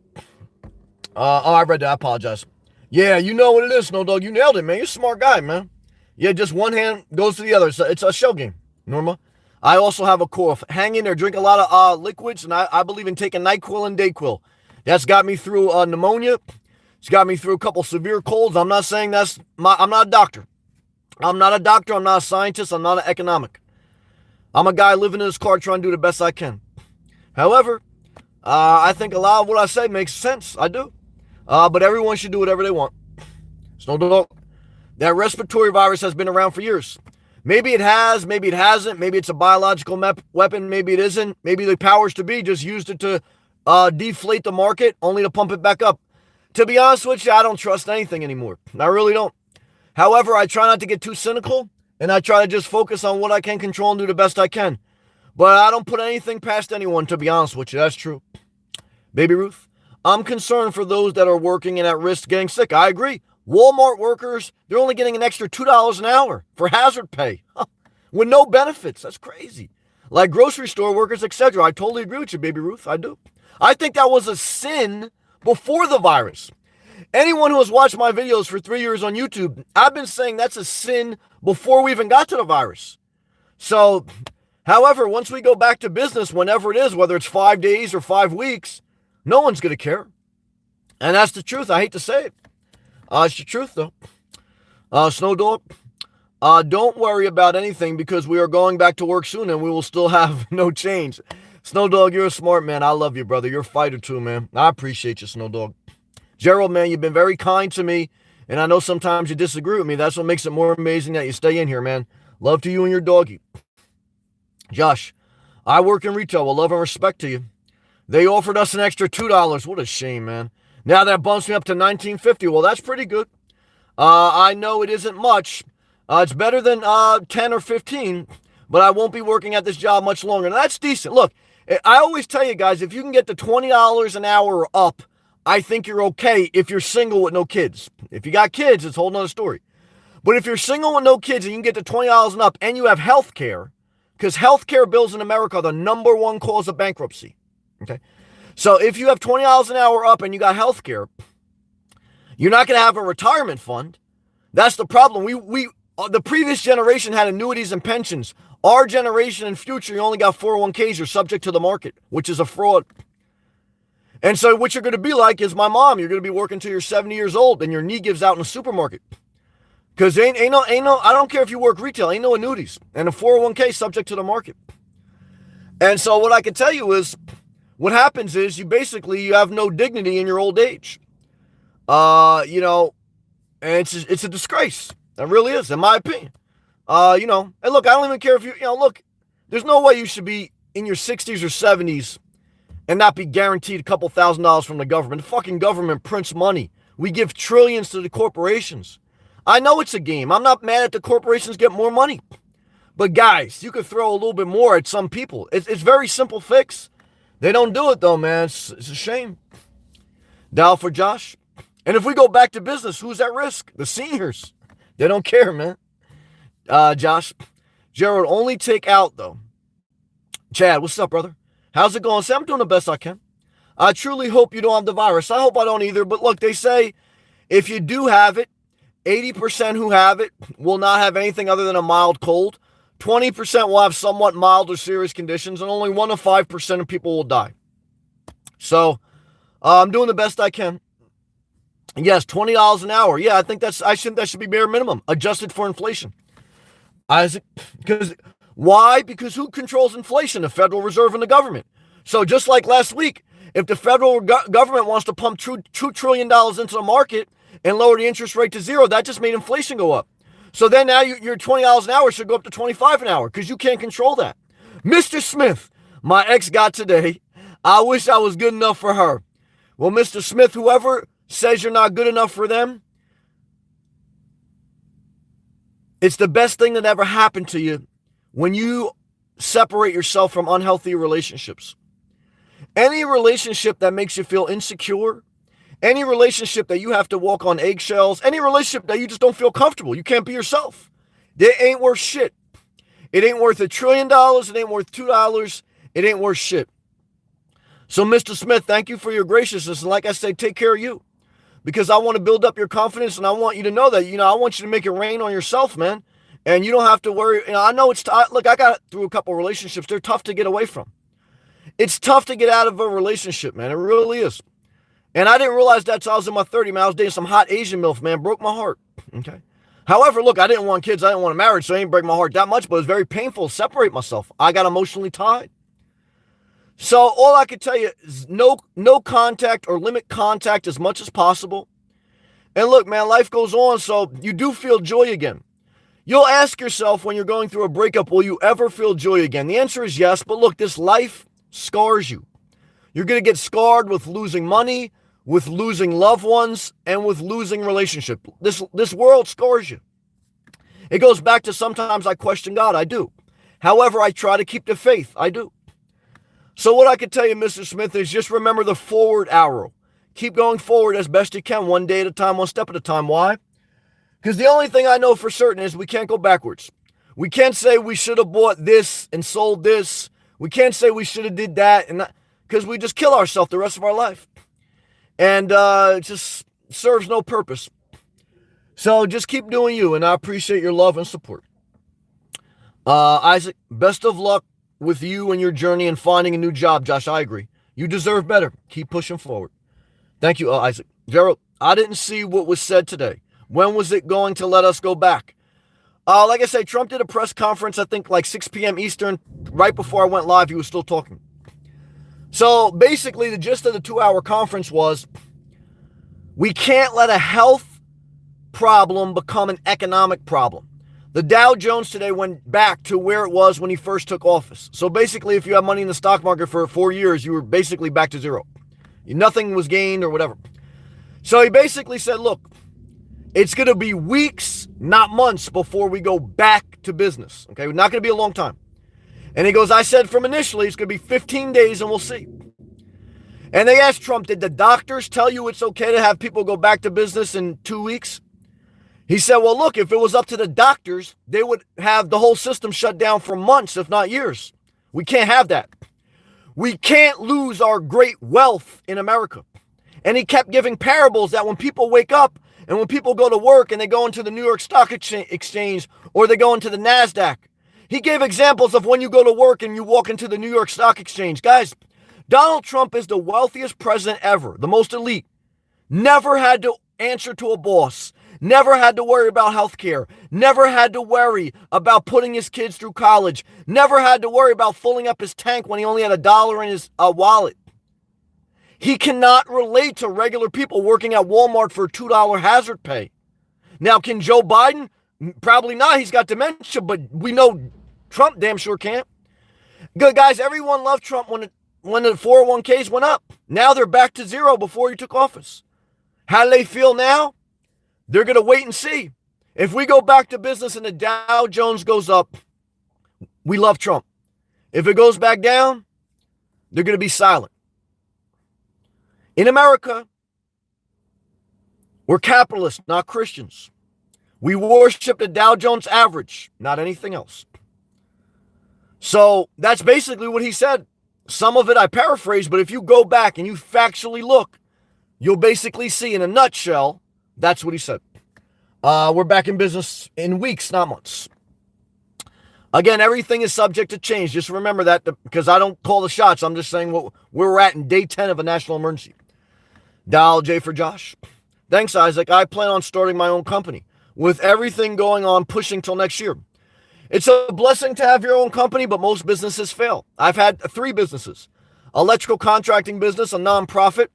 I read that. I apologize. Yeah, you know what it is, Snow Dog. You nailed it, man. You're a smart guy, man. Yeah, just one hand goes to the other. It's a show game, Norma. I also have a cough. Hang in there, drink a lot of liquids, and I believe in taking NyQuil and DayQuil. That's got me through pneumonia. It's got me through a couple severe colds. I'm not saying I'm not a doctor. I'm not a doctor. I'm not a scientist. I'm not an economic. I'm a guy living in this car trying to do the best I can. However, I think a lot of what I say makes sense. I do. But everyone should do whatever they want. Snow Dog. That respiratory virus has been around for years. Maybe it has, maybe it hasn't. Maybe it's a biological weapon. Maybe it isn't. Maybe the powers to be just used it to deflate the market only to pump it back up. To be honest with you, I don't trust anything anymore. I really don't. However, I try not to get too cynical, and I try to just focus on what I can control and do the best I can. But I don't put anything past anyone, to be honest with you. That's true. Baby Ruth, I'm concerned for those that are working and at risk getting sick. I agree. Walmart workers, they're only getting an extra $2 an hour for hazard pay with no benefits. That's crazy. Like grocery store workers, etc. I totally agree with you, Baby Ruth. I do. I think that was a sin before the virus. Anyone who has watched my videos for 3 years on YouTube, I've been saying that's a sin before we even got to the virus. So, however, once we go back to business, whenever it is, whether it's 5 days or 5 weeks, no one's going to care. And that's the truth. I hate to say it. It's the truth, though. Snow Dog, don't worry about anything because we are going back to work soon and we will still have no change. Snow Dog, you're a smart man. I love you, brother. You're a fighter, too, man. I appreciate you, Snow Dog. Gerald, man, you've been very kind to me, and I know sometimes you disagree with me. That's what makes it more amazing that you stay in here, man. Love to you and your doggy. Josh, I work in retail. Well, love and respect to you. They offered us an extra $2. What a shame, man. Now that bumps me up to $19.50. Well, that's pretty good. I know it isn't much. It's better than 10 or 15, but I won't be working at this job much longer. Now, that's decent. Look, I always tell you guys, if you can get to $20 an hour or up, I think you're okay if you're single with no kids. If you got kids, it's a whole nother story. But if you're single with no kids and you can get to $20 and up and you have health care, because health care bills in America are the number one cause of bankruptcy. Okay? So if you have $20 an hour up and you got health care, you're not going to have a retirement fund. That's the problem. The previous generation had annuities and pensions. Our generation and future, you only got 401ks. You're subject to the market, which is a fraud. And so what you're going to be like is my mom. You're going to be working till you're 70 years old and your knee gives out in a supermarket. Because ain't no, I don't care if you work retail, ain't no annuities. And a 401k subject to the market. And so what I can tell you is, what happens is you have no dignity in your old age. And it's a disgrace. It really is, in my opinion. And look, I don't even care if look, there's no way you should be in your 60s or 70s and not be guaranteed a couple $1,000s from the government. The fucking government prints money. We give trillions to the corporations. I know it's a game. I'm not mad at the corporations get more money. But guys, you could throw a little bit more at some people. It's very simple fix. They don't do it though, man. It's a shame. Dial for Josh. And if we go back to business, who's at risk? The seniors. They don't care, man. Josh. Gerald, only take out though. Chad, what's up, brother? How's it going? Say, I'm doing the best I can. I truly hope you don't have the virus. I hope I don't either. But look, they say if you do have it, 80% who have it will not have anything other than a mild cold. 20% will have somewhat mild or serious conditions, and only 1 to 5% of people will die. So I'm doing the best I can. And yes, $20 an hour. Yeah, I think that should be bare minimum, adjusted for inflation. Why? Because who controls inflation? The Federal Reserve and the government. So just like last week, if the federal government wants to pump $2 trillion into the market and lower the interest rate to zero, that just made inflation go up. So then now your $20 an hour should go up to $25 an hour because you can't control that. Mr. Smith, my ex got today. I wish I was good enough for her. Well, Mr. Smith, whoever says you're not good enough for them, it's the best thing that ever happened to you when you separate yourself from unhealthy relationships. Any relationship that makes you feel insecure, any relationship that you have to walk on eggshells, any relationship that you just don't feel comfortable, you can't be yourself, they ain't worth shit. It ain't worth $1 trillion. It ain't worth $2. It ain't worth shit. So, Mr. Smith, thank you for your graciousness. And like I said, take care of you. Because I want to build up your confidence and I want you to know that, I want you to make it rain on yourself, man. And you don't have to worry. I know look, I got through a couple relationships. They're tough to get away from. It's tough to get out of a relationship, man. It really is. And I didn't realize that till I was in my 30s, man. I was dating some hot Asian MILF, man. Broke my heart. Okay. However, look, I didn't want kids. I didn't want a marriage, so it didn't break my heart that much, but it was very painful to separate myself. I got emotionally tied. So all I can tell you is no contact or limit contact as much as possible. And look, man, life goes on, so you do feel joy again. You'll ask yourself when you're going through a breakup, will you ever feel joy again? The answer is yes, but look, this life scars you. You're going to get scarred with losing money, with losing loved ones, and with losing relationship. This world scars you. It goes back to sometimes I question God. I do. However, I try to keep the faith. I do. So what I can tell you, Mr. Smith, is just remember the forward arrow. Keep going forward as best you can, one day at a time, one step at a time. Why? Because the only thing I know for certain is we can't go backwards. We can't say we should have bought this and sold this. We can't say we should have did that, and because we just kill ourselves the rest of our life. And it just serves no purpose. So just keep doing you, and I appreciate your love and support. Isaac, best of luck with you and your journey and finding a new job, Josh. I agree. You deserve better. Keep pushing forward. Thank you, Isaac. Gerald, I didn't see what was said today. When was it going to let us go back? Like I say, Trump did a press conference, I think like 6 p.m. Eastern. Right before I went live, he was still talking. So basically, the gist of the 2-hour conference was, we can't let a health problem become an economic problem. The Dow Jones today went back to where it was when he first took office. So basically, if you have money in the stock market for 4 years, you were basically back to zero. Nothing was gained or whatever. So he basically said, look, it's going to be weeks, not months, before we go back to business. Okay, not going to be a long time. And he goes, I said from initially, it's going to be 15 days and we'll see. And they asked Trump, did the doctors tell you it's okay to have people go back to business in 2 weeks? He said, well, look, if it was up to the doctors, they would have the whole system shut down for months, if not years. We can't have that. We can't lose our great wealth in America. And he kept giving parables that when people wake up and when people go to work and they go into the New York Stock Exchange or they go into the NASDAQ, he gave examples of when you go to work and you walk into the New York Stock Exchange. Guys, Donald Trump is the wealthiest president ever, the most elite. Never had to answer to a boss. Never had to worry about health care. Never had to worry about putting his kids through college. Never had to worry about filling up his tank when he only had $1 in his wallet. He cannot relate to regular people working at Walmart for $2 hazard pay. Now, can Joe Biden? Probably not. He's got dementia, but we know Trump damn sure can't. Good guys, everyone loved Trump when the 401ks went up. Now they're back to zero before he took office. How do they feel now? They're going to wait and see. If we go back to business and the Dow Jones goes up, we love Trump. If it goes back down, they're going to be silent. In America, we're capitalists, not Christians. We worship the Dow Jones average, not anything else. So that's basically what he said. Some of it I paraphrase, but if you go back and you factually look, you'll basically see in a nutshell, that's what he said. We're back in business in weeks, not months. Again, everything is subject to change. Just remember that because I don't call the shots. I'm just saying where we're at in day 10 of a national emergency. Dial J for Josh. Thanks, Isaac. I plan on starting my own company. With everything going on, pushing till next year. It's a blessing to have your own company, but most businesses fail. I've had 3 businesses. Electrical contracting business, a nonprofit.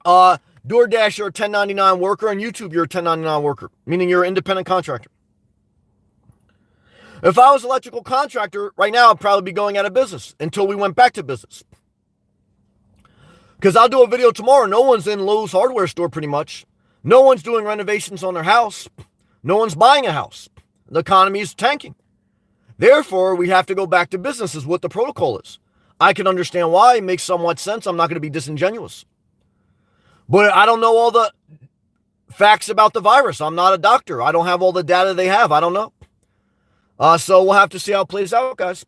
DoorDash, you're a 1099 worker, and YouTube, you're a 1099 worker, meaning you're an independent contractor. If I was an electrical contractor, right now I'd probably be going out of business until we went back to business. Because I'll do a video tomorrow. No one's in Lowe's hardware store pretty much. No one's doing renovations on their house. No one's buying a house. The economy is tanking. Therefore, we have to go back to business is what the protocol is. I can understand why. It makes somewhat sense. I'm not going to be disingenuous. But I don't know all the facts about the virus. I'm not a doctor. I don't have all the data they have. I don't know. So we'll have to see how it plays out, guys.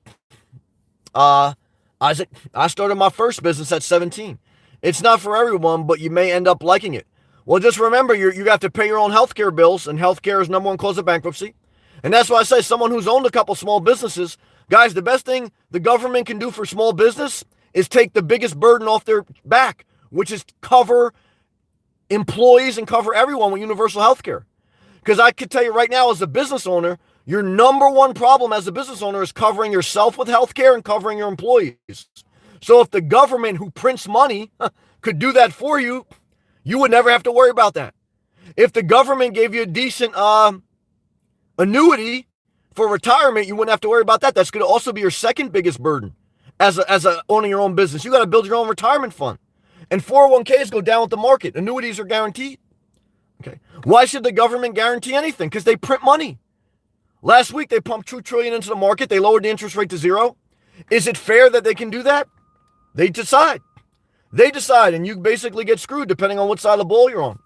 Isaac, I started my first business at 17. It's not for everyone, but you may end up liking it. Well, just remember, you have to pay your own healthcare bills, and healthcare is number 1 cause of bankruptcy. And that's why I say someone who's owned a couple small businesses, guys, the best thing the government can do for small business is take the biggest burden off their back, which is cover employees and cover everyone with universal health care. Because I could tell you right now, as a business owner, your number one problem as a business owner is covering yourself with health care and covering your employees. So if the government who prints money could do that for you, you would never have to worry about that. If the government gave you a decent annuity for retirement, you wouldn't have to worry about that. That's going to also be your second biggest burden as owning your own business. You got to build your own retirement fund. And 401ks go down with the market. Annuities are guaranteed. Okay. Why should the government guarantee anything? Because they print money. Last week, they pumped $2 trillion into the market. They lowered the interest rate to 0. Is it fair that they can do that? They decide. They decide, and you basically get screwed depending on what side of the ball you're on.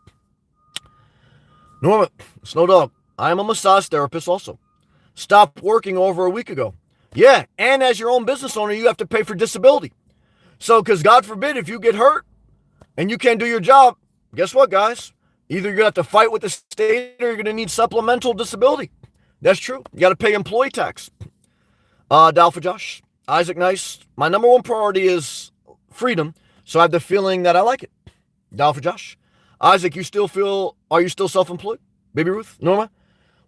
Norma, Snow Dog, I am a massage therapist also. Stopped working over a week ago. Yeah, and as your own business owner, you have to pay for disability. So, because God forbid, if you get hurt and you can't do your job, guess what, guys? Either you're going to have to fight with the state or you're going to need supplemental disability. That's true. You got to pay employee tax. Dial for Josh. Isaac Nice. My number one priority is freedom, so I have the feeling that I like it. Dial for Josh. Isaac, are you still self-employed? Baby Ruth. Norma.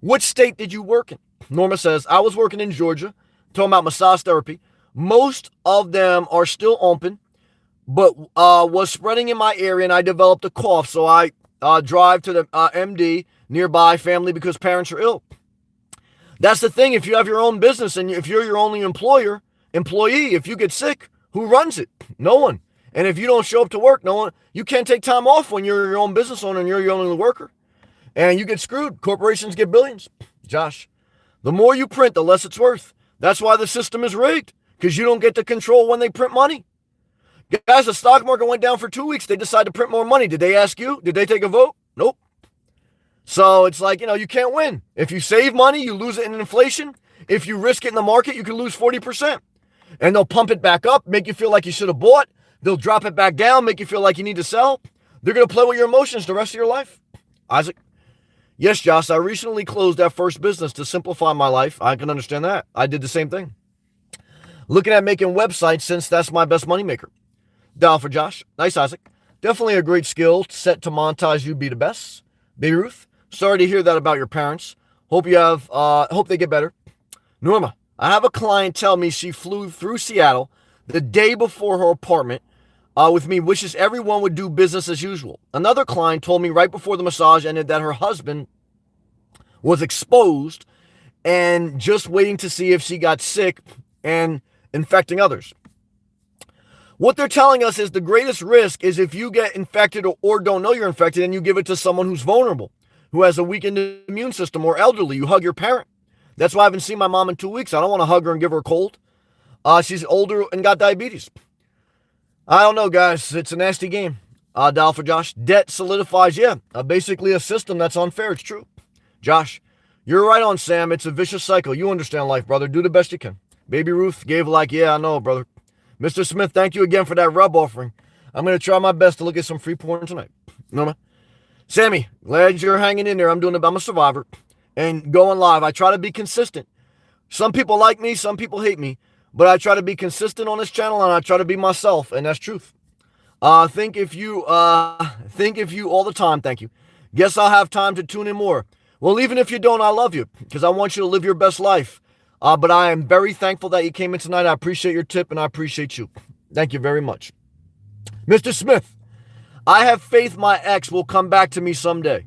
Which state did you work in? Norma says, I was working in Georgia, talking about massage therapy. Most of them are still open, but was spreading in my area and I developed a cough. So I drive to the MD nearby family because parents are ill. That's the thing. If you have your own business and if you're your only employee, if you get sick, who runs it? No one. And if you don't show up to work, no one, you can't take time off when you're your own business owner and you're your only worker. And you get screwed. Corporations get billions. Josh, the more you print, the less it's worth. That's why the system is rigged, because you don't get to control when they print money. Guys, the stock market went down for 2 weeks. They decided to print more money. Did they ask you? Did they take a vote? Nope. So it's like, you can't win. If you save money, you lose it in inflation. If you risk it in the market, you can lose 40%. And they'll pump it back up, make you feel like you should have bought. They'll drop it back down, make you feel like you need to sell. They're going to play with your emotions the rest of your life. Isaac. Yes, Josh, I recently closed that first business to simplify my life. I can understand that. I did the same thing. Looking at making websites since that's my best moneymaker. Dial for Josh. Nice, Isaac. Definitely a great skill set to monetize you be the best. Baby Ruth, sorry to hear that about your parents. Hope they get better. Norma, I have a client tell me she flew through Seattle the day before her apartment with me, wishes everyone would do business as usual. Another client told me right before the massage ended that her husband was exposed and just waiting to see if she got sick and infecting others. What they're telling us is the greatest risk is if you get infected or don't know you're infected and you give it to someone who's vulnerable, who has a weakened immune system or elderly. You hug your parent. That's why I haven't seen my mom in 2 weeks. I don't want to hug her and give her a cold. She's older and got diabetes. I don't know, guys. It's a nasty game. Dial for Josh. Debt solidifies, basically a system that's unfair. It's true. Josh, you're right on, Sam. It's a vicious cycle. You understand life, brother. Do the best you can. Baby Ruth gave I know, brother. Mr. Smith, thank you again for that rub offering. I'm going to try my best to look at some free porn tonight. Norma. Sammy, glad you're hanging in there. I'm a survivor and going live. I try to be consistent. Some people like me, some people hate me, but I try to be consistent on this channel and I try to be myself, and that's truth. Think if you all the time. Thank you. Guess I'll have time to tune in more. Well, even if you don't, I love you because I want you to live your best life. But I am very thankful that you came in tonight. I appreciate your tip and I appreciate you. Thank you very much. Mr. Smith, I have faith my ex will come back to me someday.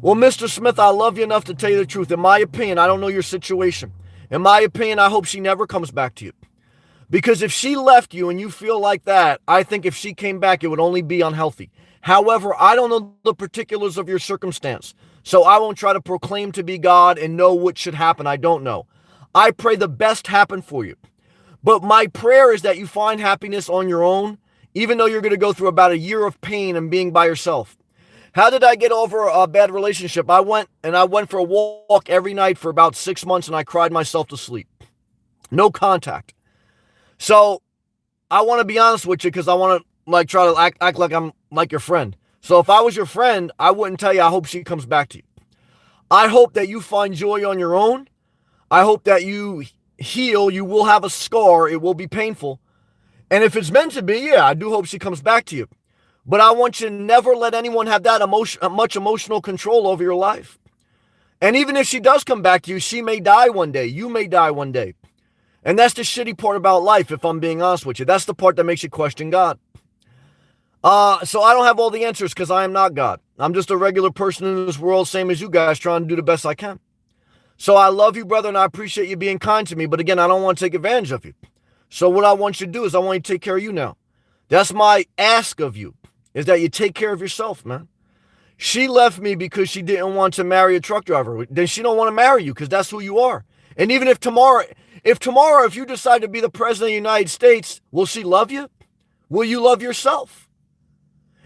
Well, Mr. Smith, I love you enough to tell you the truth. In my opinion, I don't know your situation. In my opinion, I hope she never comes back to you. Because if she left you and you feel like that, I think if she came back, it would only be unhealthy. However, I don't know the particulars of your circumstance. So I won't try to proclaim to be God and know what should happen. I don't know. I pray the best happen for you. But my prayer is that you find happiness on your own, even though you're going to go through about a year of pain and being by yourself. How did I get over a bad relationship? I went for a walk every night for about 6 months and I cried myself to sleep. No contact. So I want to be honest with you because I want to try to act like I'm like your friend. So if I was your friend, I wouldn't tell you I hope she comes back to you. I hope that you find joy on your own. I hope that you heal. You will have a scar. It will be painful. And if it's meant to be, yeah, I do hope she comes back to you. But I want you to never let anyone have that much emotional control over your life. And even if she does come back to you, she may die one day. You may die one day. And that's the shitty part about life, if I'm being honest with you. That's the part that makes you question God. So I don't have all the answers because I am not God. I'm just a regular person in this world, same as you guys, trying to do the best I can. So I love you, brother, and I appreciate you being kind to me. But again, I don't want to take advantage of you. So what I want you to do is I want you to take care of you now. That's my ask of you, is that you take care of yourself, man. She left me because she didn't want to marry a truck driver. Then she don't want to marry you because that's who you are. And even if tomorrow you decide to be the president of the United States, will she love you? Will you love yourself?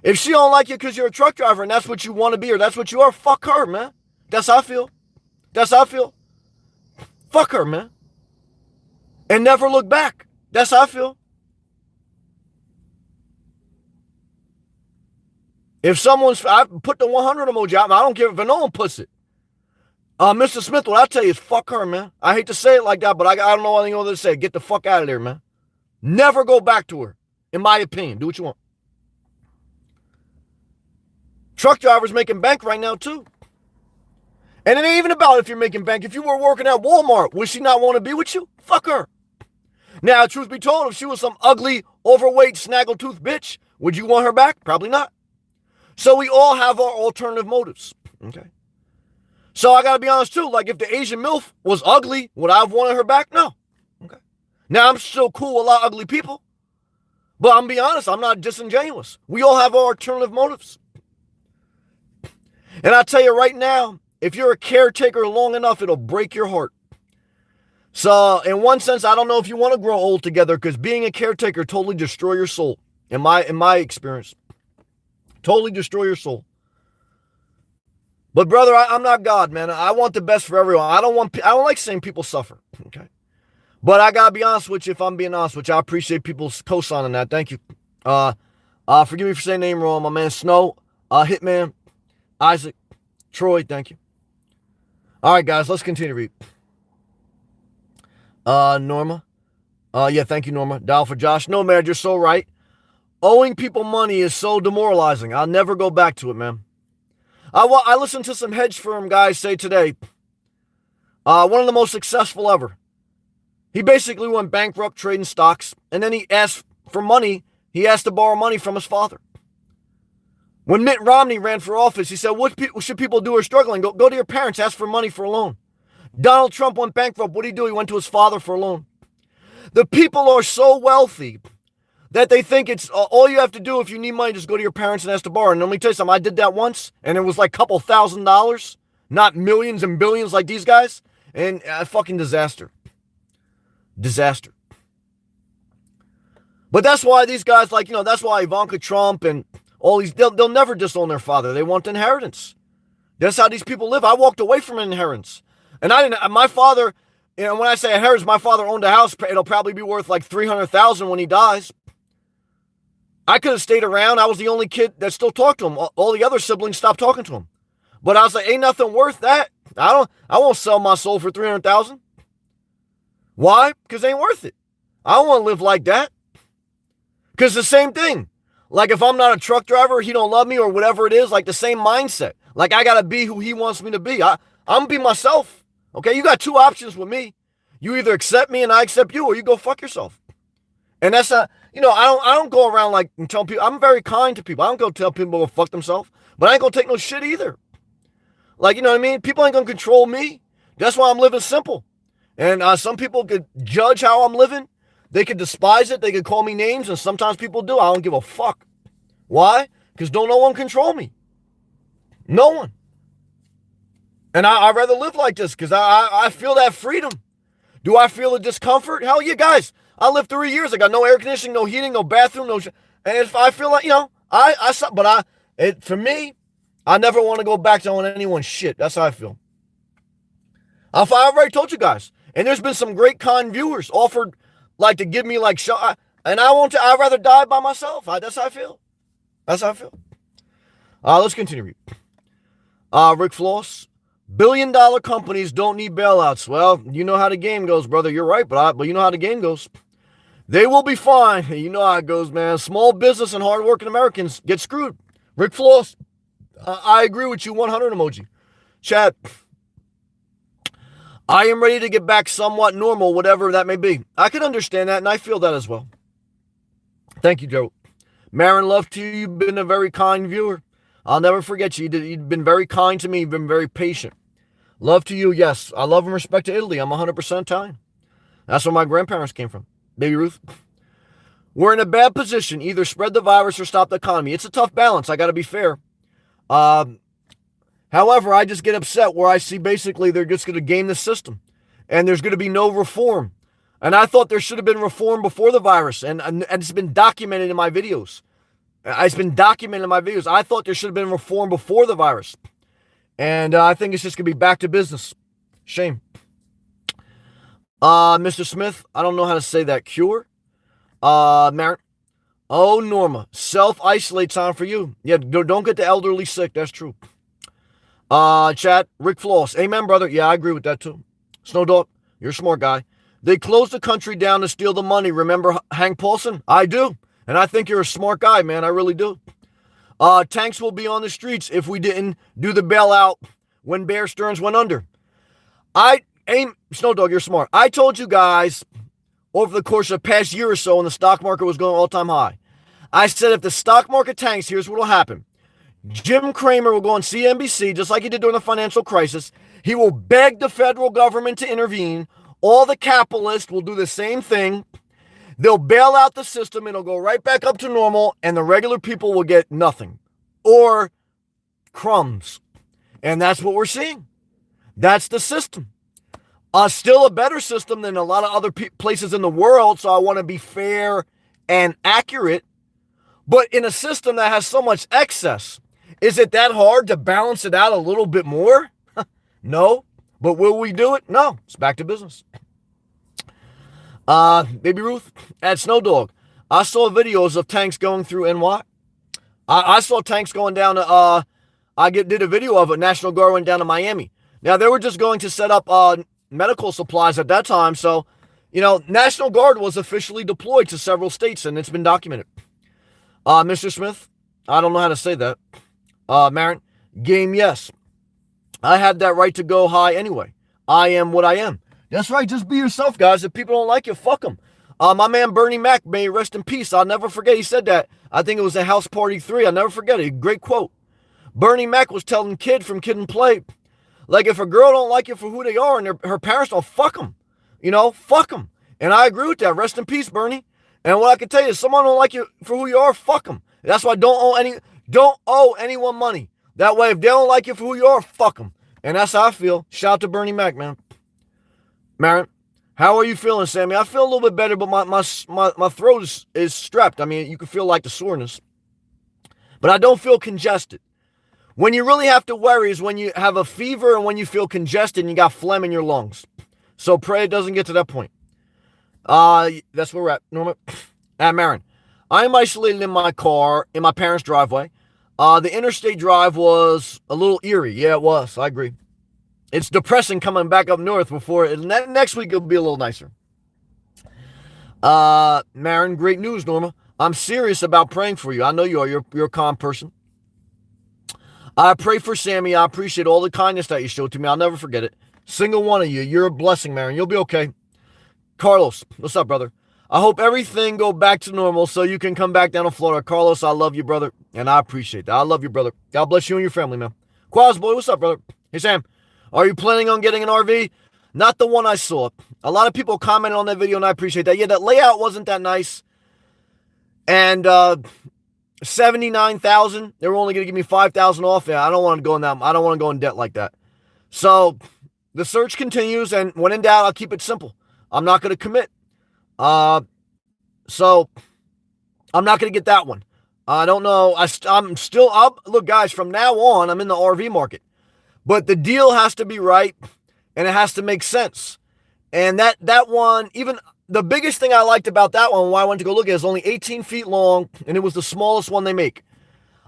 If she don't like you because you're a truck driver and that's what you want to be or that's what you are, fuck her, man. That's how I feel. That's how I feel. Fuck her, man. And never look back. That's how I feel. If I put the 100 emoji out, I don't care if no one puts it. Mr. Smith, what I tell you is fuck her, man. I hate to say it like that, but I don't know anything other to say. Get the fuck out of there, man. Never go back to her, in my opinion. Do what you want. Truck drivers making bank right now, too. And it ain't even about if you're making bank. If you were working at Walmart, would she not want to be with you? Fuck her. Now, truth be told, if she was some ugly, overweight, snaggletooth bitch, would you want her back? Probably not. So we all have our alternative motives, okay? So I got to be honest, too. Like, if the Asian MILF was ugly, would I have wanted her back? No. Okay. Now, I'm still cool with a lot of ugly people. But I'm being honest, I'm not disingenuous. We all have our alternative motives. And I tell you right now, if you're a caretaker long enough, it'll break your heart. So, in one sense, I don't know if you want to grow old together because being a caretaker totally destroy your soul, in my experience. Totally destroy your soul. But brother, I'm not God, man. I want the best for everyone. I don't like seeing people suffer. Okay. But I gotta be honest with you, if I'm being honest with you, I appreciate people co-signing that. Thank you. Forgive me for saying the name wrong. My man Snow, Hitman, Isaac, Troy, thank you. All right, guys, let's continue to read. Norma. Yeah, thank you, Norma. Dial for Josh. No, man, you're so right. Owing people money is so demoralizing. I'll never go back to it, man. I listened to some hedge firm guys say today, one of the most successful ever. He basically went bankrupt trading stocks, and then he asked for money. He asked to borrow money from his father. When Mitt Romney ran for office, he said, what should people do who are struggling? Go to your parents, ask for money for a loan. Donald Trump went bankrupt. What did he do? He went to his father for a loan. The people are so wealthy that they think it's all you have to do if you need money, just go to your parents and ask to borrow. And let me tell you something, I did that once, and it was like a couple $1,000s, not millions and billions like these guys, and fucking disaster. Disaster. But that's why these guys, like, that's why Ivanka Trump and all these, they'll never disown their father. They want inheritance. That's how these people live. I walked away from inheritance. And my father, when I say inheritance, my father owned a house. It'll probably be worth like $300,000 when he dies. I could have stayed around. I was the only kid that still talked to him. All the other siblings stopped talking to him. But I was like, ain't nothing worth that. I won't sell my soul for $300,000. Why? Because it ain't worth it. I don't want to live like that. Because the same thing. Like if I'm not a truck driver, he don't love me or whatever it is, like the same mindset. Like I got to be who he wants me to be. I'm going to be myself. Okay? You got two options with me. You either accept me and I accept you, or you go fuck yourself. And that's I don't go around like and tell people. I'm very kind to people. I don't go tell people to go fuck themselves. But I ain't going to take no shit either. Like, you know what I mean? People ain't going to control me. That's why I'm living simple. And some people could judge how I'm living. They could despise it. They could call me names. And sometimes people do. I don't give a fuck. Why? Because don't no one control me. No one. And I'd rather live like this because I feel that freedom. Do I feel the discomfort? Hell yeah, guys. I lived 3 years. I got no air conditioning, no heating, no bathroom, no. And if I feel like, for me, I never want to go back to owning anyone's shit. That's how I feel. I've already told you guys. And there's been some great kind viewers offered like to give me like and I'd rather die by myself. That's how I feel. That's how I feel. Let's continue. Rick Floss, Billion-dollar companies don't need bailouts. Well, you know how the game goes, brother. You're right, but you know how the game goes. They will be fine. You know how it goes, man. Small business and hardworking Americans get screwed. Rick Floss, I agree with you 100 emoji. Chat, I am ready to get back somewhat normal, whatever that may be. I can understand that, and I feel that as well. Thank you, Joe. Marin, love to you. You've been a very kind viewer. I'll never forget you. You've been very kind to me. You've been very patient. Love to you, yes. I love and respect to Italy. I'm 100% Italian. That's where my grandparents came from. Baby Ruth. We're in a bad position. Either spread the virus or stop the economy. It's a tough balance. I got to be fair. However, I just get upset where I see basically they're just going to game the system and there's going to be no reform. And I thought there should have been reform before the virus, and it's been documented in my videos. It's been documented in my videos. I thought there should have been reform before the virus. And I think it's just going to be back to business. Shame. Mr. Smith, I don't know how to say that. Cure? Marin. Oh, Norma. Self-isolate time for you. Yeah, don't get the elderly sick. That's true. Chat, Rick Floss. Amen, brother. Yeah, I agree with that too. Snow Dog, you're a smart guy. They closed the country down to steal the money. Remember Hank Paulson? I do. And I think you're a smart guy, man. I really do. Tanks will be on the streets if we didn't do the bailout when Bear Stearns went under. Snow Dog, you're smart. I told you guys over the course of the past year or so when the stock market was going all-time high. I said if the stock market tanks, here's what will happen. Jim Cramer will go on CNBC, just like he did during the financial crisis. He will beg the federal government to intervene. All the capitalists will do the same thing. They'll bail out the system and it'll go right back up to normal, and the regular people will get nothing or crumbs. And that's what we're seeing. That's the system. Still a better system than a lot of other places in the world, so I want to be fair and accurate. But in a system that has so much excess, is it that hard to balance it out a little bit more? No. But will we do it? No. It's back to business. Baby Ruth, at Snow Dog, I saw videos of tanks going through NY. I saw tanks going down to, did a video of it. National Guard went down to Miami. Now, they were just going to set up medical supplies at that time. So, National Guard was officially deployed to several states, and it's been documented. Mr. Smith, I don't know how to say that. Marin, game, yes. I had that right to go high anyway. I am what I am. That's right. Just be yourself, guys. If people don't like you, fuck them. My man Bernie Mac, may he rest in peace. I'll never forget he said that. I think it was at House Party 3. I'll never forget it. Great quote. Bernie Mac was telling Kid from Kid and Play, like, if a girl don't like you for who they are and her parents don't, fuck them. Fuck them. And I agree with that. Rest in peace, Bernie. And what I can tell you is someone don't like you for who you are, fuck them. That's why don't owe anyone money. That way, if they don't like you for who you are, fuck them. And that's how I feel. Shout out to Bernie Mac, man. Marin, how are you feeling, Sammy? I feel a little bit better, but my throat is strapped. I mean, you can feel like the soreness. But I don't feel congested. When you really have to worry is when you have a fever and when you feel congested and you got phlegm in your lungs. So pray it doesn't get to that point. That's where we're at. Norma. Marin, I am isolated in my car in my parents' driveway. The interstate drive was a little eerie. Yeah, it was. I agree. It's depressing coming back up north before next week it'll be a little nicer. Marin, great news, Norma. I'm serious about praying for you. I know you are. You're a calm person. I pray for Sammy. I appreciate all the kindness that you showed to me. I'll never forget it. Single one of you. You're a blessing, Marin. You'll be okay. Carlos, what's up, brother? I hope everything go back to normal so you can come back down to Florida. Carlos, I love you, brother, and I appreciate that. I love you, brother. God bless you and your family, man. Quaz boy, what's up, brother? Hey, Sam, are you planning on getting an RV? Not the one I saw. A lot of people commented on that video, and I appreciate that. Yeah, that layout wasn't that nice. And $79,000. They were only going to give me $5,000 off. Yeah, I don't want to go in that. I don't want to go in debt like that. So the search continues, and when in doubt, I'll keep it simple. I'm not going to commit. So I'm not going to get that one. I don't know. I'm still up. Look, guys, from now on, I'm in the RV market. But the deal has to be right, and it has to make sense. And that one, even the biggest thing I liked about that one, why I went to go look at it, is only 18 feet long, and it was the smallest one they make.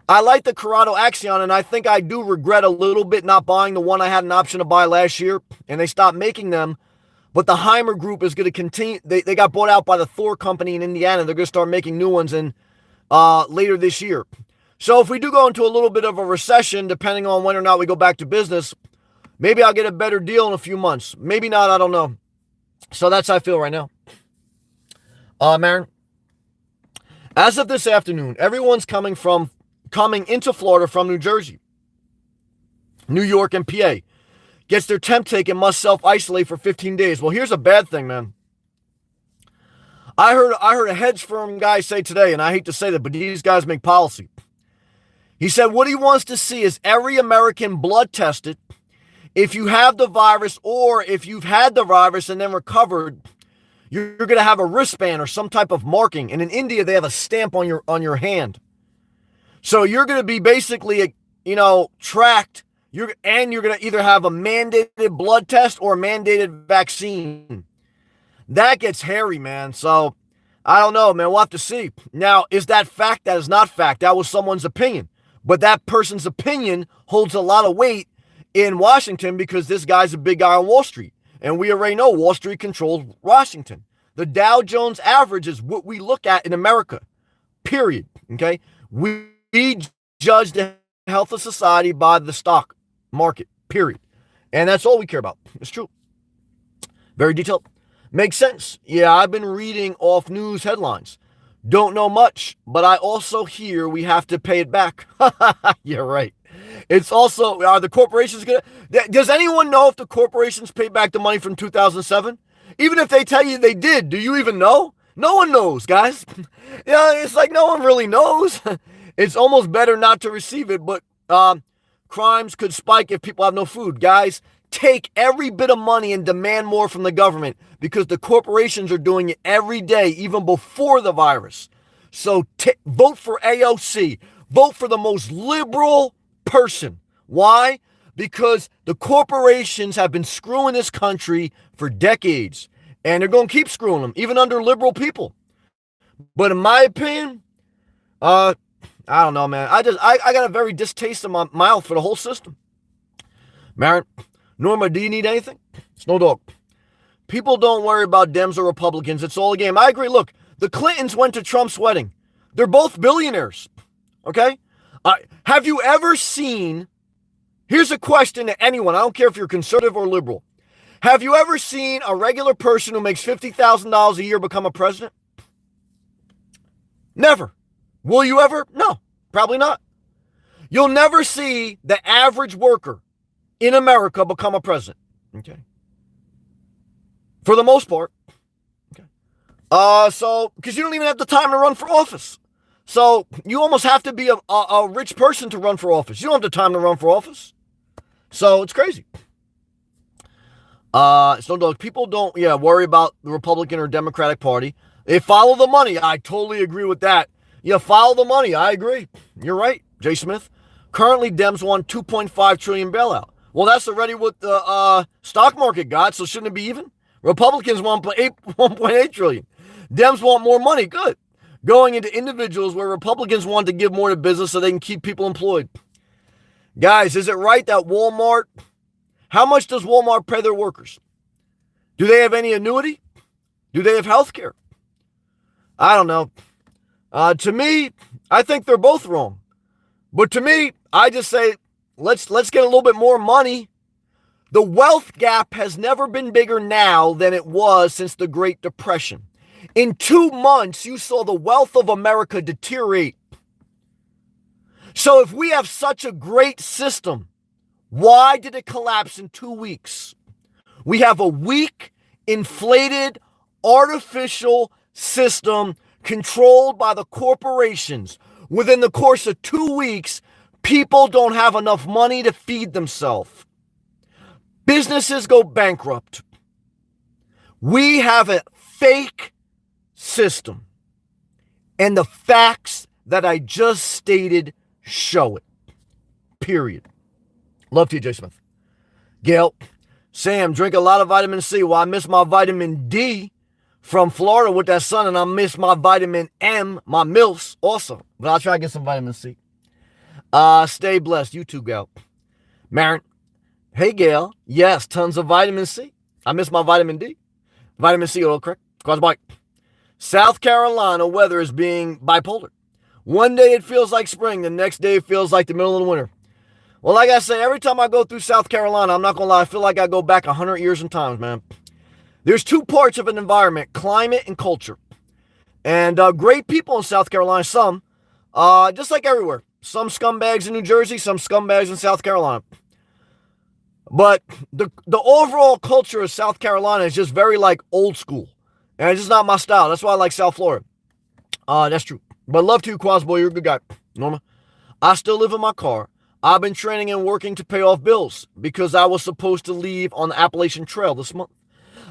I like the Corrado Axion, and I think I do regret a little bit not buying the one I had an option to buy last year, and they stopped making them. But the Heimer Group is going to continue. They got bought out by the Thor Company in Indiana. They're going to start making new ones in later this year. So if we do go into a little bit of a recession, depending on when or not we go back to business, maybe I'll get a better deal in a few months. Maybe not, I don't know. So that's how I feel right now. Marin, as of this afternoon, everyone's coming into Florida from New Jersey, New York, and PA. Gets their temp taken, must self-isolate for 15 days. Well, here's a bad thing, man. I heard a hedge fund guy say today, and I hate to say that, but these guys make policy. He said what he wants to see is every American blood tested. If you have the virus, or if you've had the virus and then recovered, you're going to have a wristband or some type of marking. And in India, they have a stamp on your hand. So you're going to be basically, tracked. You're going to either have a mandated blood test or a mandated vaccine. That gets hairy, man. So I don't know, man. We'll have to see. Now, is that fact? That is not fact. That was someone's opinion. But that person's opinion holds a lot of weight in Washington because this guy's a big guy on Wall Street. And we already know Wall Street controls Washington. The Dow Jones average is what we look at in America, period. Okay? We judge the health of society by the stock market, period. And that's all we care about. It's true. Very detailed. Makes sense. Yeah, I've been reading off news headlines. Don't know much, but I also hear we have to pay it back. You're right. It's also, are the corporations going to, does anyone know if the corporations paid back the money from 2007? Even if they tell you they did, do you even know? No one knows, guys. It's like no one really knows. It's almost better not to receive it, but crimes could spike if people have no food. Guys, take every bit of money and demand more from the government because the corporations are doing it every day, even before the virus. So vote for AOC. Vote for the most liberal person. Why? Because the corporations have been screwing this country for decades, and they're going to keep screwing them, even under liberal people. But in my opinion, I don't know, man. I got a very distaste in my mouth for the whole system. Marin, Norma, do you need anything? Snow Dog. People don't worry about Dems or Republicans. It's all a game. I agree. Look, the Clintons went to Trump's wedding. They're both billionaires. Okay? Have you ever seen, here's a question to anyone. I don't care if you're conservative or liberal. Have you ever seen a regular person who makes $50,000 a year become a president? Never. Will you ever? No, probably not. You'll never see the average worker in America become a president. Okay. For the most part. Okay. Because you don't even have the time to run for office. So you almost have to be a rich person to run for office. You don't have the time to run for office. So it's crazy. So people don't, worry about the Republican or Democratic Party. They follow the money. I totally agree with that. Follow the money. I agree. You're right, Jay Smith. Currently, Dems want $2.5 trillion bailout. Well, that's already what the stock market got, so shouldn't it be even? Republicans want $1.8 trillion. Dems want more money. Good. Going into individuals where Republicans want to give more to business so they can keep people employed. Guys, is it right that Walmart, how much does Walmart pay their workers? Do they have any annuity? Do they have health care? I don't know. To me, I think they're both wrong. But to me, I just say, let's get a little bit more money. The wealth gap has never been bigger now than it was since the Great Depression. In 2 months, you saw the wealth of America deteriorate. So if we have such a great system, why did it collapse in 2 weeks? We have a weak, inflated, artificial system controlled by the corporations. Within the course of 2 weeks, people don't have enough money to feed themselves. Businesses go bankrupt. We have a fake system. And the facts that I just stated show it. Period. Love to you, Jay Smith. Gail, Sam, drink a lot of vitamin C. Well, I miss my vitamin D from Florida with that sun, and I miss my vitamin M, my MILFs also. But I'll try to get some vitamin C. Stay blessed. You too, Gail. Marin. Hey, Gail. Yes, tons of vitamin C. I miss my vitamin D. Vitamin C, all correct. Cause bike. South Carolina weather is being bipolar. One day it feels like spring, the next day it feels like the middle of the winter. Well, like I say, every time I go through South Carolina, I'm not going to lie, I feel like I go back 100 years in times, man. There's two parts of an environment, climate and culture. And great people in South Carolina, some, just like everywhere. Some scumbags in New Jersey, some scumbags in South Carolina. But the overall culture of South Carolina is just very like old school. And it's just not my style. That's why I like South Florida. That's true. But love to you, Quasboy. You're a good guy. Norma. I still live in my car. I've been training and working to pay off bills because I was supposed to leave on the Appalachian Trail this month.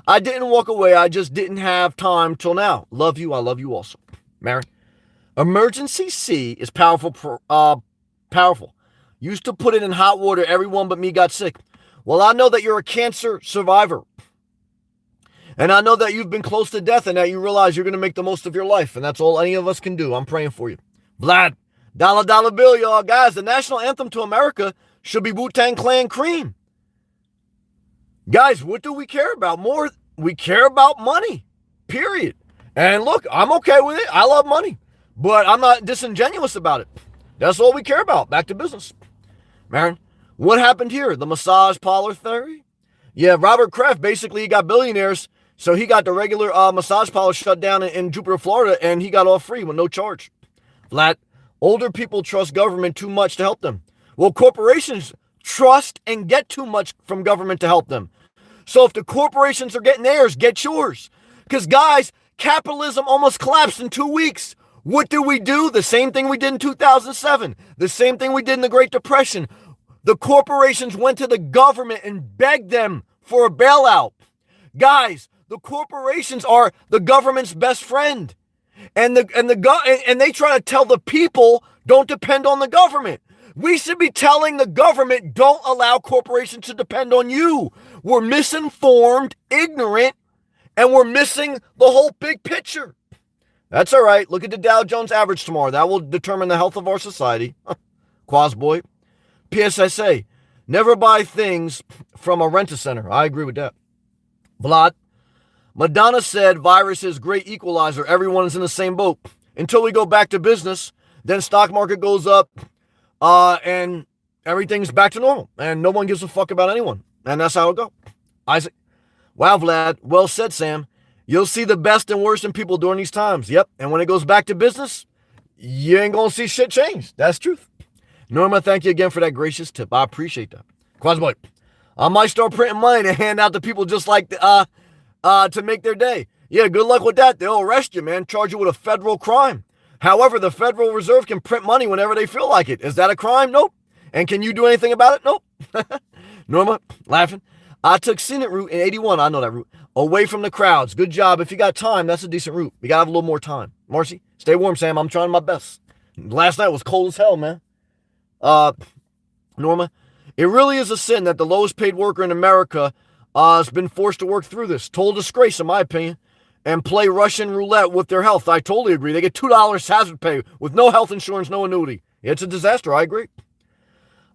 I didn't walk away. I just didn't have time till now. Love you. I love you also. Mary. Emergency C is powerful. Powerful. Used to put it in hot water. Everyone but me got sick. Well, I know that you're a cancer survivor. And I know that you've been close to death and that you realize you're going to make the most of your life. And that's all any of us can do. I'm praying for you. Vlad, dollar dollar bill, y'all. Guys, the national anthem to America should be Wu-Tang Clan Cream. Guys, what do we care about more? We care about money, period. And look, I'm okay with it. I love money. But I'm not disingenuous about it. That's all we care about. Back to business. Marin, what happened here? The massage parlor theory? Yeah, Robert Kraft, basically, he got billionaires. So he got the regular massage parlor shut down in Jupiter, Florida, and he got off free with no charge. Flat. Older people trust government too much to help them. Well, corporations trust and get too much from government to help them. So if the corporations are getting theirs, get yours. Because, guys, capitalism almost collapsed in 2 weeks. What did we do? The same thing we did in 2007. The same thing we did in the Great Depression. The corporations went to the government and begged them for a bailout. Guys, the corporations are the government's best friend. And they try to tell the people, don't depend on the government. We should be telling the government, don't allow corporations to depend on you. We're misinformed, ignorant, and we're missing the whole big picture. That's all right. Look at the Dow Jones average tomorrow. That will determine the health of our society. Quasboy. PSSA. Never buy things from a rent-a-center. I agree with that. Vlad. Madonna said virus is great equalizer. Everyone is in the same boat. Until we go back to business, then stock market goes up and everything's back to normal. And no one gives a fuck about anyone. And that's how it goes. Isaac. Wow, Vlad. Well said, Sam. You'll see the best and worst in people during these times. Yep. And when it goes back to business, you ain't going to see shit change. That's truth. Norma, thank you again for that gracious tip. I appreciate that. Quasboy. I might start printing money to hand out to people just like to make their day. Yeah, good luck with that. They'll arrest you, man. Charge you with a federal crime. However, the Federal Reserve can print money whenever they feel like it. Is that a crime? Nope. And can you do anything about it? Nope. Norma, laughing. I took scenic route in 81. I know that route. Away from the crowds. Good job. If you got time, that's a decent route. You got to have a little more time. Marcy, stay warm, Sam. I'm trying my best. Last night was cold as hell, man. Norma, it really is a sin that the lowest paid worker in America has been forced to work through this. Total disgrace, in my opinion. And play Russian roulette with their health. I totally agree. They get $2 hazard pay with no health insurance, no annuity. It's a disaster. I agree.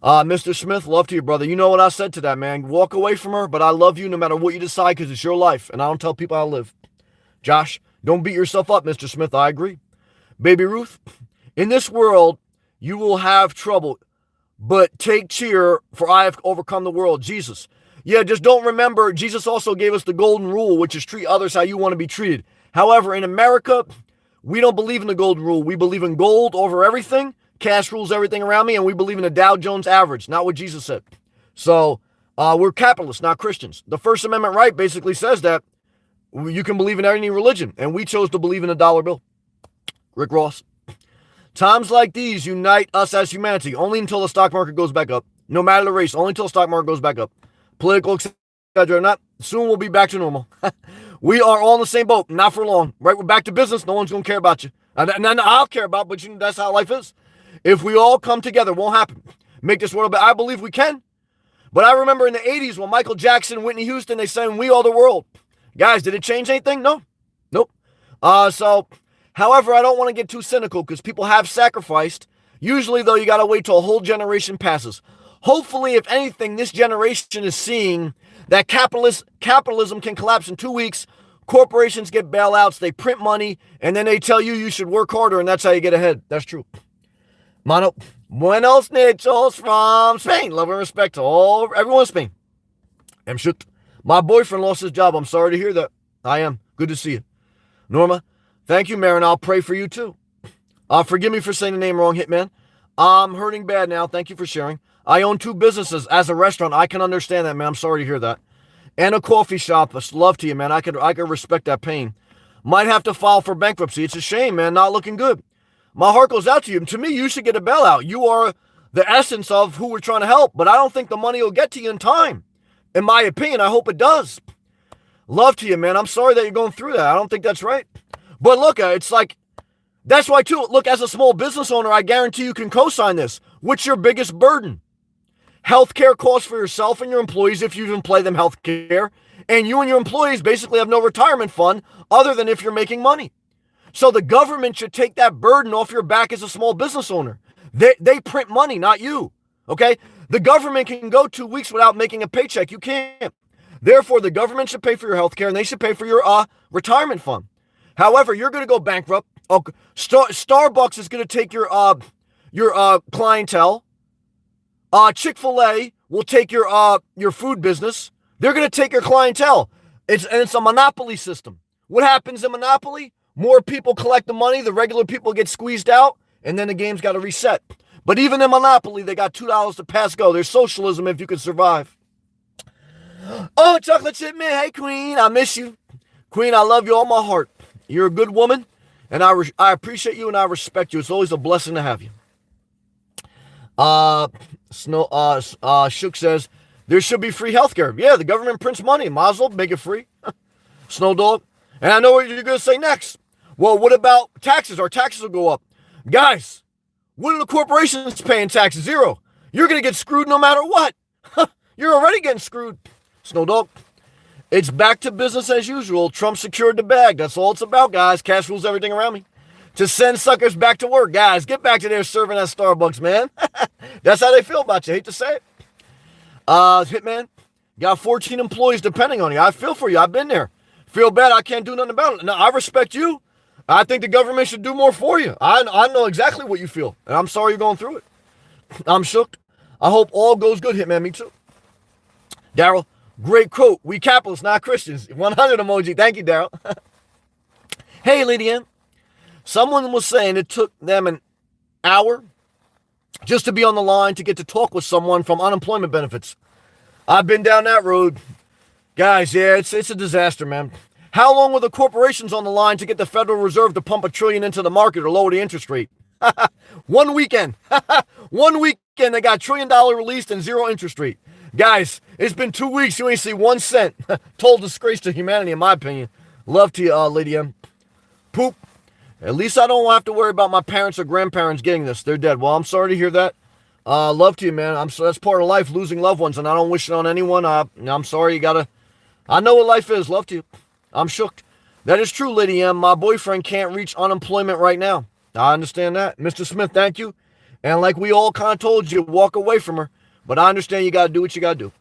Mr. Smith, love to you, brother. You know what I said to that, man. Walk away from her, but I love you no matter what you decide because it's your life, and I don't tell people how to live. Josh, don't beat yourself up, Mr. Smith. I agree. Baby Ruth, in this world, you will have trouble, but take cheer, for I have overcome the world. Jesus. Yeah, just don't remember, Jesus also gave us the golden rule, which is treat others how you want to be treated. However, in America, we don't believe in the golden rule. We believe in gold over everything. Cash rules everything around me, and we believe in the Dow Jones average, not what Jesus said. So we're capitalists, not Christians. The First Amendment right basically says that you can believe in any religion, and we chose to believe in a dollar bill. Rick Ross. Times like these unite us as humanity, only until the stock market goes back up. No matter the race, only until the stock market goes back up. Political, etc. Not soon we'll be back to normal. We are all in the same boat, not for long. Right, we're back to business. No one's gonna care about you. And I'll care about, but that's how life is. If we all come together, it won't happen. Make this world better. I believe we can. But I remember in the 80s when Michael Jackson, Whitney Houston, they sang "We Are the World." Guys, did it change anything? No. Nope. However, I don't want to get too cynical because people have sacrificed. Usually, though, you got to wait till a whole generation passes. Hopefully, if anything, this generation is seeing that capitalism can collapse in 2 weeks. Corporations get bailouts, they print money, and then they tell you should work harder, and that's how you get ahead. That's true. Mano, buenos nichos from Spain. Love and respect to everyone in Spain. I'm shook. My boyfriend lost his job. I'm sorry to hear that. I am. Good to see you. Norma, thank you, Marin. I'll pray for you, too. Forgive me for saying the name wrong, Hitman. I'm hurting bad now. Thank you for sharing. I own 2 businesses. As a restaurant, I can understand that, man. I'm sorry to hear that. And a coffee shop. Love to you, man. I could respect that pain. Might have to file for bankruptcy. It's a shame, man. Not looking good. My heart goes out to you. To me, you should get a bailout. You are the essence of who we're trying to help, but I don't think the money will get to you in time. In my opinion, I hope it does. Love to you, man. I'm sorry that you're going through that. I don't think that's right. But look, it's like, that's why, too, look, as a small business owner, I guarantee you can co-sign this. What's your biggest burden? Healthcare costs for yourself and your employees if you even pay them healthcare. And you and your employees basically have no retirement fund other than if you're making money. So the government should take that burden off your back as a small business owner. They print money, not you. Okay? The government can go 2 weeks without making a paycheck. You can't. Therefore, the government should pay for your healthcare and they should pay for your retirement fund. However, you're going to go bankrupt. Starbucks is going to take your clientele. Chick-fil-A will take your food business. They're going to take your clientele. It's a monopoly system. What happens in monopoly? More people collect the money, the regular people get squeezed out, and then the game's got to reset. But even in monopoly, they got $2 to pass go. There's socialism if you can survive. Oh, chocolate chip man. Hey, Queen, I miss you. Queen, I love you all my heart. You're a good woman, and I appreciate you and I respect you. It's always a blessing to have you. Shook says, there should be free healthcare. Yeah, the government prints money. Might as well make it free. Snow Dog. And I know what you're going to say next. Well, what about taxes? Our taxes will go up. Guys, what are the corporations paying taxes? 0. You're going to get screwed no matter what. You're already getting screwed. Snow Dog. It's back to business as usual. Trump secured the bag. That's all it's about, guys. Cash rules everything around me. To send suckers back to work. Guys, get back to there serving at Starbucks, man. That's how they feel about you. Hate to say it. Hitman, got 14 employees depending on you. I feel for you. I've been there. Feel bad. I can't do nothing about it. No, I respect you. I think the government should do more for you. I know exactly what you feel. And I'm sorry you're going through it. I'm shook. I hope all goes good, Hitman. Me too. Daryl, great quote. We capitalists, not Christians. 100 emoji. Thank you, Daryl. Hey, Lady M. Someone was saying it took them an hour just to be on the line to get to talk with someone from unemployment benefits. I've been down that road. Guys, yeah, it's a disaster, man. How long were the corporations on the line to get the Federal Reserve to pump $1 trillion into the market or lower the interest rate? 1 weekend. 1 weekend, they got $1 trillion released and 0 interest rate. Guys, it's been 2 weeks. You ain't see 1 cent. Total disgrace to humanity, in my opinion. Love to you, Lady M. Poop. At least I don't have to worry about my parents or grandparents getting this. They're dead. Well, I'm sorry to hear that. Love to you, man. That's part of life, losing loved ones, and I don't wish it on anyone. I'm sorry. I know what life is. Love to you. I'm shook. That is true, Lady M. My boyfriend can't reach unemployment right now. I understand that. Mr. Smith, thank you. And like we all kind of told you, walk away from her. But I understand you got to do what you got to do.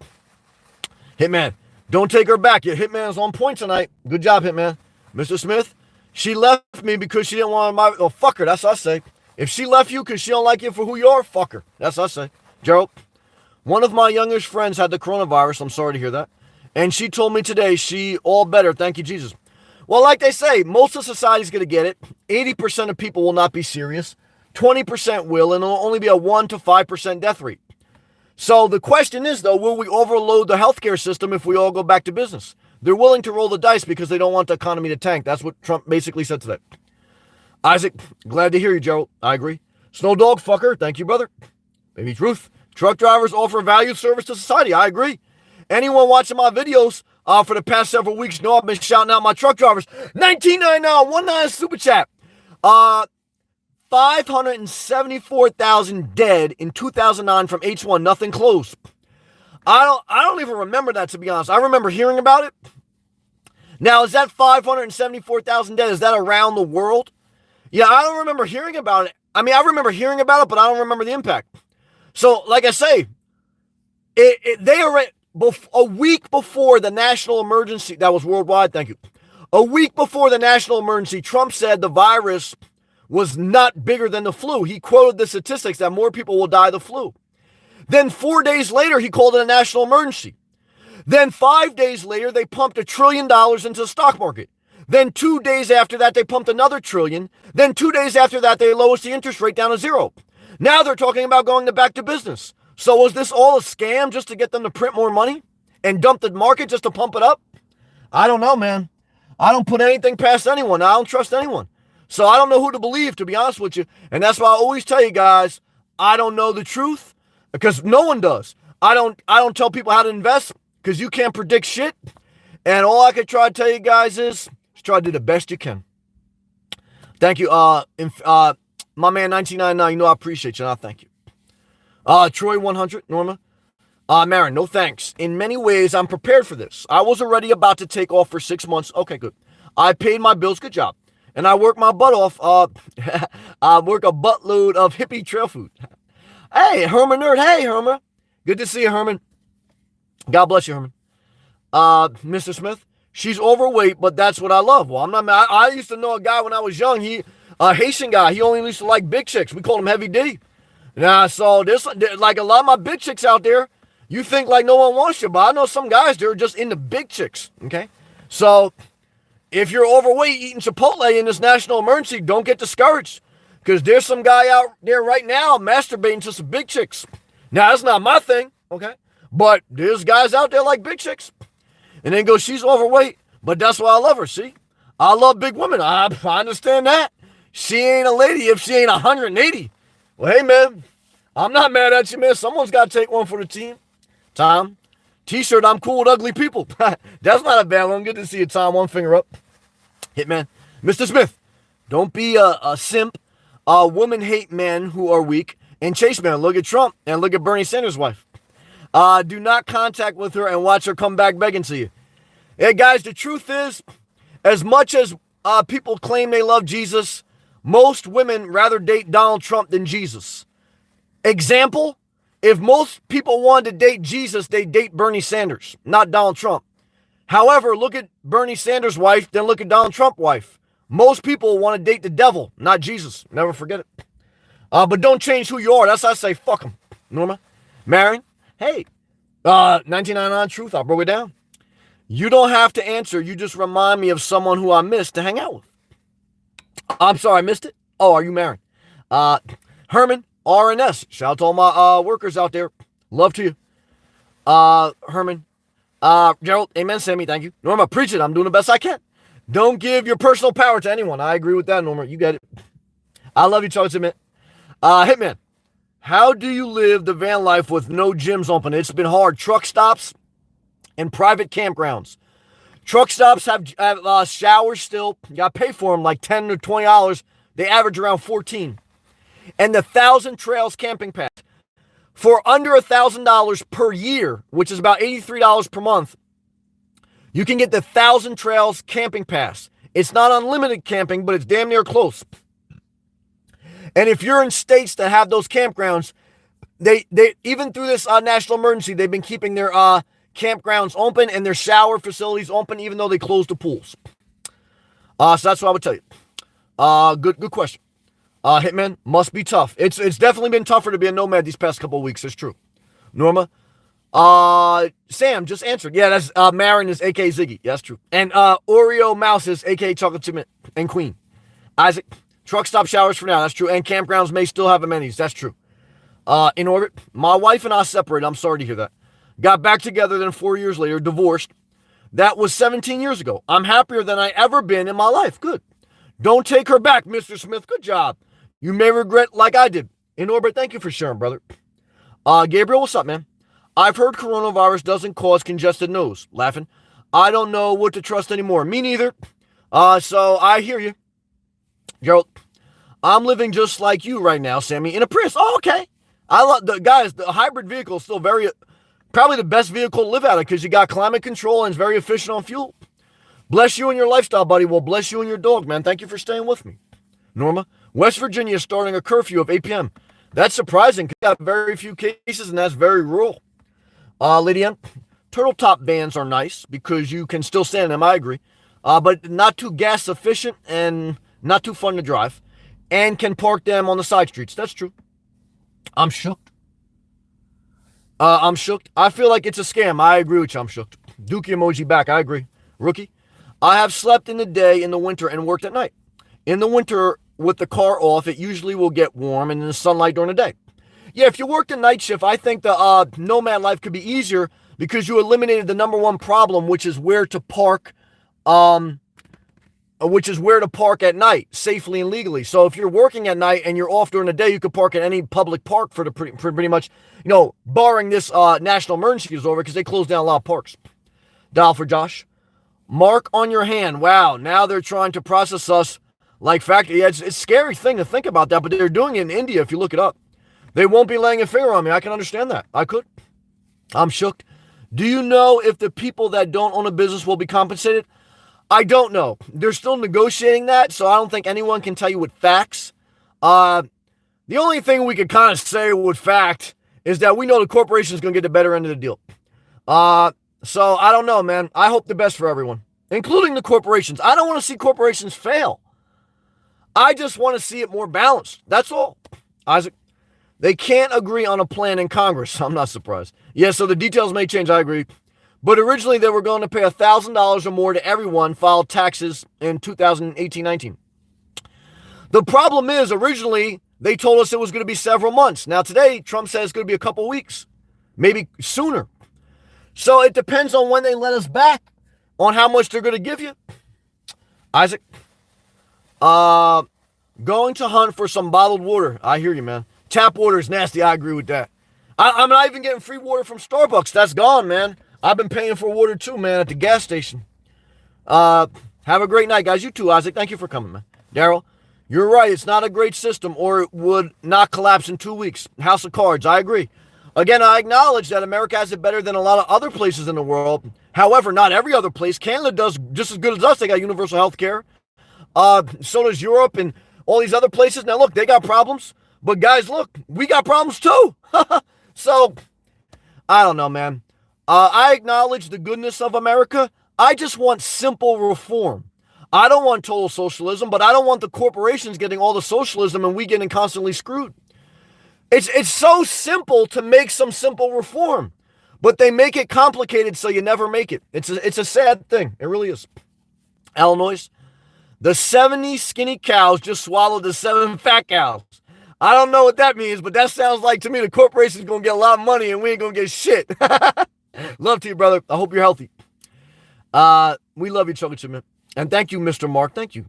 Hitman, don't take her back. Your Hitman's on point tonight. Good job, Hitman. Mr. Smith, she left me because she didn't want my... Oh, fuck her. That's what I say. If she left you because she don't like you for who you are, fuck her. That's what I say. Gerald, one of my youngest friends had the coronavirus. I'm sorry to hear that. And she told me today she all better. Thank you, Jesus. Well, like they say, most of society's going to get it. 80% of people will not be serious. 20% will, and it'll only be a 1 to 5% death rate. So the question is, though, will we overload the healthcare system if we all go back to business? They're willing to roll the dice because they don't want the economy to tank. That's what Trump basically said today. Isaac, glad to hear you, Gerald. I agree. Snow Dog, fucker. Thank you, brother. Baby Truth. Truck drivers offer valued service to society. I agree. Anyone watching my videos for the past several weeks know I've been shouting out my truck drivers. 1999 super chat. 574,000 dead in 2009 from H1. Nothing close. I don't even remember that, to be honest. I remember hearing about it. Now, is that 574,000 dead? Is that around the world? Yeah, I don't remember hearing about it I mean, I remember hearing about it, but I don't remember the impact. So, like I say, they are a week before the national emergency. That was worldwide. Thank you. A week before the national emergency, Trump said the virus was not bigger than the flu. He quoted the statistics that more people will die of the flu. Then 4 days later, he called it a national emergency. Then 5 days later, they pumped $1 trillion into the stock market. Then 2 days after that, they pumped another trillion. Then 2 days after that, they lowered the interest rate down to zero. Now they're talking about going back to business. So was this all a scam just to get them to print more money and dump the market just to pump it up? I don't know, man. I don't put anything past anyone. I don't trust anyone. So I don't know who to believe, to be honest with you. And that's why I always tell you guys, I don't know the truth because no one does. I don't tell people how to invest because you can't predict shit. And all I can try to tell you guys is try to do the best you can. Thank you. My man 1999, you know I appreciate you. And I thank you. Troy 100, Norma. Marin, no thanks. In many ways, I'm prepared for this. I was already about to take off for 6 months. Okay, good. I paid my bills. Good job. And I work my butt off. I work a buttload of hippie trail food. Hey, Herman Nerd. Hey, Herman. Good to see you, Herman. God bless you, Herman. Mr. Smith, she's overweight, but that's what I love. Well, I'm not mad. I used to know a guy when I was young. He, a Haitian guy. He only used to like big chicks. We called him Heavy D. Now, so there's like a lot of my big chicks out there. You think like no one wants you, but I know some guys that are just into big chicks. Okay, so if you're overweight eating Chipotle in this national emergency, don't get discouraged because there's some guy out there right now masturbating to some big chicks. Now that's not my thing, okay, but there's guys out there like big chicks, and then go, she's overweight, but that's why I love her. See, I love big women. I understand that. She ain't a lady if she ain't 180. Well, hey man, I'm not mad at you, man. Someone's got to take one for the team. Tom, T-shirt, I'm cool with ugly people. That's not a bad one. Good to see you, Tom. One finger up. Hitman. Mr. Smith, don't be a simp. Women hate men who are weak. And Chase man, look at Trump and look at Bernie Sanders' wife. Do not contact with her and watch her come back begging to you. Hey, guys, the truth is, as much as people claim they love Jesus, most women rather date Donald Trump than Jesus. Example, if most people wanted to date Jesus, they date Bernie Sanders, not Donald Trump. However, look at Bernie Sanders' wife, then look at Donald Trump's wife. Most people want to date the devil, not Jesus. Never forget it. But don't change who you are. That's why I say fuck them. Norma, Marin, hey, 1999 Truth, I broke it down. You don't have to answer. You just remind me of someone who I missed to hang out with. I'm sorry, I missed it. Oh, are you Marin? Herman, RNS. Shout out to all my workers out there. Love to you. Herman. Gerald, amen, Sammy, thank you. Norma, preach it. I'm doing the best I can. Don't give your personal power to anyone. I agree with that, Norma. You get it. I love you, Charles, man. Hitman, how do you live the van life with no gyms open? It's been hard. Truck stops and private campgrounds. Truck stops have showers still. You got to pay for them like $10 to $20. They average around 14. And the 1,000 Trails camping pass. For under $1,000 per year, which is about $83 per month, you can get the 1,000 Trails camping pass. It's not unlimited camping, but it's damn near close. And if you're in states that have those campgrounds, they even through this national emergency, they've been keeping their campgrounds open and their shower facilities open, even though they closed the pools. So that's what I would tell you. Good question. Hitman, must be tough. It's definitely been tougher to be a nomad these past couple of weeks. It's true. Norma, Sam just answered. Yeah, that's Marin is A.K. Ziggy. Yeah, that's true. And Oreo Mouse is A.K. Chocolate Chip and Queen. Isaac, truck stop showers for now. That's true. And campgrounds may still have amenities. That's true. In orbit, my wife and I separated. I'm sorry to hear that. Got back together, then 4 years later, divorced. That was 17 years ago. I'm happier than I ever been in my life. Good. Don't take her back, Mr. Smith. Good job. You may regret like I did. In orbit, thank you for sharing, brother. Gabriel, what's up, man? I've heard coronavirus doesn't cause congested nose. Laughing. I don't know what to trust anymore. Me neither. So I hear you. Gerald, I'm living just like you right now, Sammy, in a Prius. Oh, okay. I love the guys. The hybrid vehicle is still probably the best vehicle to live out of because you got climate control and it's very efficient on fuel. Bless you and your lifestyle, buddy. Well, bless you and your dog, man. Thank you for staying with me. Norma, West Virginia is starting a curfew of 8 p.m. That's surprising. We got very few cases, and that's very rural. Lydia, turtle top bans are nice because you can still stand them. I agree. But not too gas efficient and not too fun to drive. And can park them on the side streets. That's true. I'm shook. I'm shook. I feel like it's a scam. I agree with you. I'm shook. Dookie emoji back. I agree. Rookie. I have slept in the day in the winter and worked at night. In the winter, with the car off, it usually will get warm and in the sunlight during the day. Yeah, if you worked a night shift, I think the nomad life could be easier because you eliminated the number one problem, which is where to park, at night safely and legally. So if you're working at night and you're off during the day, you could park at any public park for pretty much, barring this national emergency is over because they closed down a lot of parks. Dial for Josh. Mark on your hand. Wow, now they're trying to process us like factory. Yeah, it's a scary thing to think about that, but they're doing it in India if you look it up. They won't be laying a finger on me. I can understand that. I could. I'm shook. Do you know if the people that don't own a business will be compensated? I don't know. They're still negotiating that, so I don't think anyone can tell you with facts. The only thing we could kind of say with fact is that we know the corporation is going to get the better end of the deal. So I don't know, man. I hope the best for everyone, including the corporations. I don't want to see corporations fail. I just want to see it more balanced. That's all. Isaac, they can't agree on a plan in Congress. I'm not surprised. Yeah, so the details may change. I agree. But originally they were going to pay $1,000 or more to everyone filed taxes in 2018-19. The problem is originally they told us it was going to be several months. Now today Trump says it's going to be a couple weeks, maybe sooner. So it depends on when they let us back on how much they're going to give you. Isaac, going to hunt for some bottled water. I hear you, man. Tap water is nasty. I agree with that. I'm not even getting free water from Starbucks. That's gone, man. I've been paying for water too, man, at the gas station. Have a great night, guys. You too, Isaac. Thank you for coming, man. Daryl, you're right. It's not a great system or it would not collapse in 2 weeks. House of Cards. I agree. Again, I acknowledge that America has it better than a lot of other places in the world. However, not every other place. Canada does just as good as us. They got universal health care. So does Europe and all these other places. Now, look, they got problems. But, guys, look, we got problems too. So, I don't know, man. I acknowledge the goodness of America. I just want simple reform. I don't want total socialism, but I don't want the corporations getting all the socialism and we getting constantly screwed. It's so simple to make some simple reform, but they make it complicated so you never make it. It's a sad thing. It really is. Illinois, the 70 skinny cows just swallowed the 7 fat cows. I don't know what that means, but that sounds like to me the corporation's going to get a lot of money and we ain't going to get shit. Love to you, brother. I hope you're healthy. We love you, Chocolate Chip Man. And thank you, Mr. Mark. Thank you.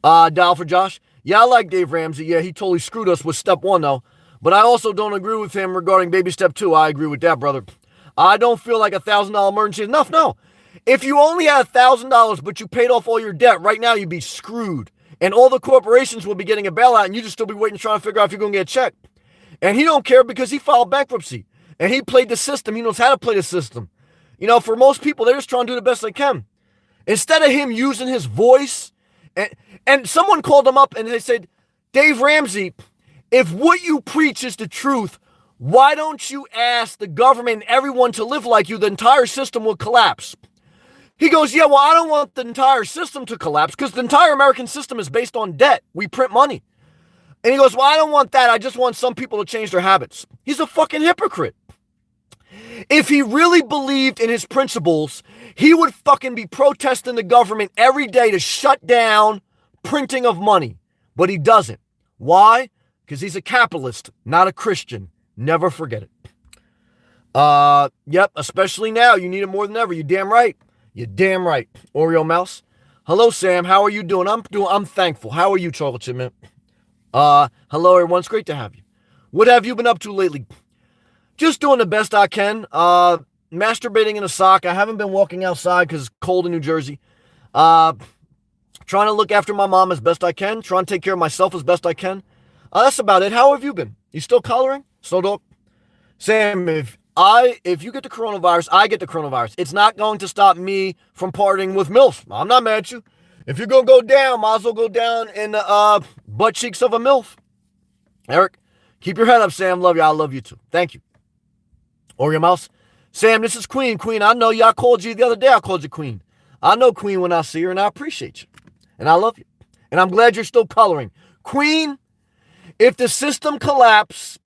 Dial for Josh. Yeah, I like Dave Ramsey. Yeah, he totally screwed us with step 1, though. But I also don't agree with him regarding baby step 2. I agree with that, brother. I don't feel like $1,000 emergency is enough. No. If you only had $1,000, but you paid off all your debt, right now you'd be screwed. And all the corporations will be getting a bailout, and you just still be waiting, trying to figure out if you're going to get a check. And he don't care because he filed bankruptcy. And he played the system. He knows how to play the system. For most people, they're just trying to do the best they can. Instead of him using his voice, and someone called him up and they said, Dave Ramsey, if what you preach is the truth, why don't you ask the government and everyone to live like you? The entire system will collapse. He goes, yeah, well, I don't want the entire system to collapse because the entire American system is based on debt. We print money. And he goes, well, I don't want that. I just want some people to change their habits. He's a fucking hypocrite. If he really believed in his principles, he would fucking be protesting the government every day to shut down printing of money. But he doesn't. Why? Because he's a capitalist, not a Christian. Never forget it. Yep, especially now. You need it more than ever. You damn right. You damn right. Oreo Mouse. Hello, Sam. How are you doing? I'm thankful. How are you, Chocolate Chip Man? Hello, everyone. It's great to have you. What have you been up to lately? Just doing the best I can. Masturbating in a sock. I haven't been walking outside because it's cold in New Jersey. Trying to look after my mom as best I can. Trying to take care of myself as best I can. That's about it. How have you been? You still coloring? Snow Dog? Sam, if you get the coronavirus, I get the coronavirus. It's not going to stop me from partying with MILF. I'm not mad at you. If you're going to go down, might as well go down in the butt cheeks of a MILF. Eric, keep your head up, Sam. Love you. I love you too. Thank you. Oreo Mouse. Sam, this is Queen. Queen, I know you. I called you the other day. I called you Queen. I know Queen when I see her, and I appreciate you. And I love you. And I'm glad you're still coloring. Queen, if the system collapses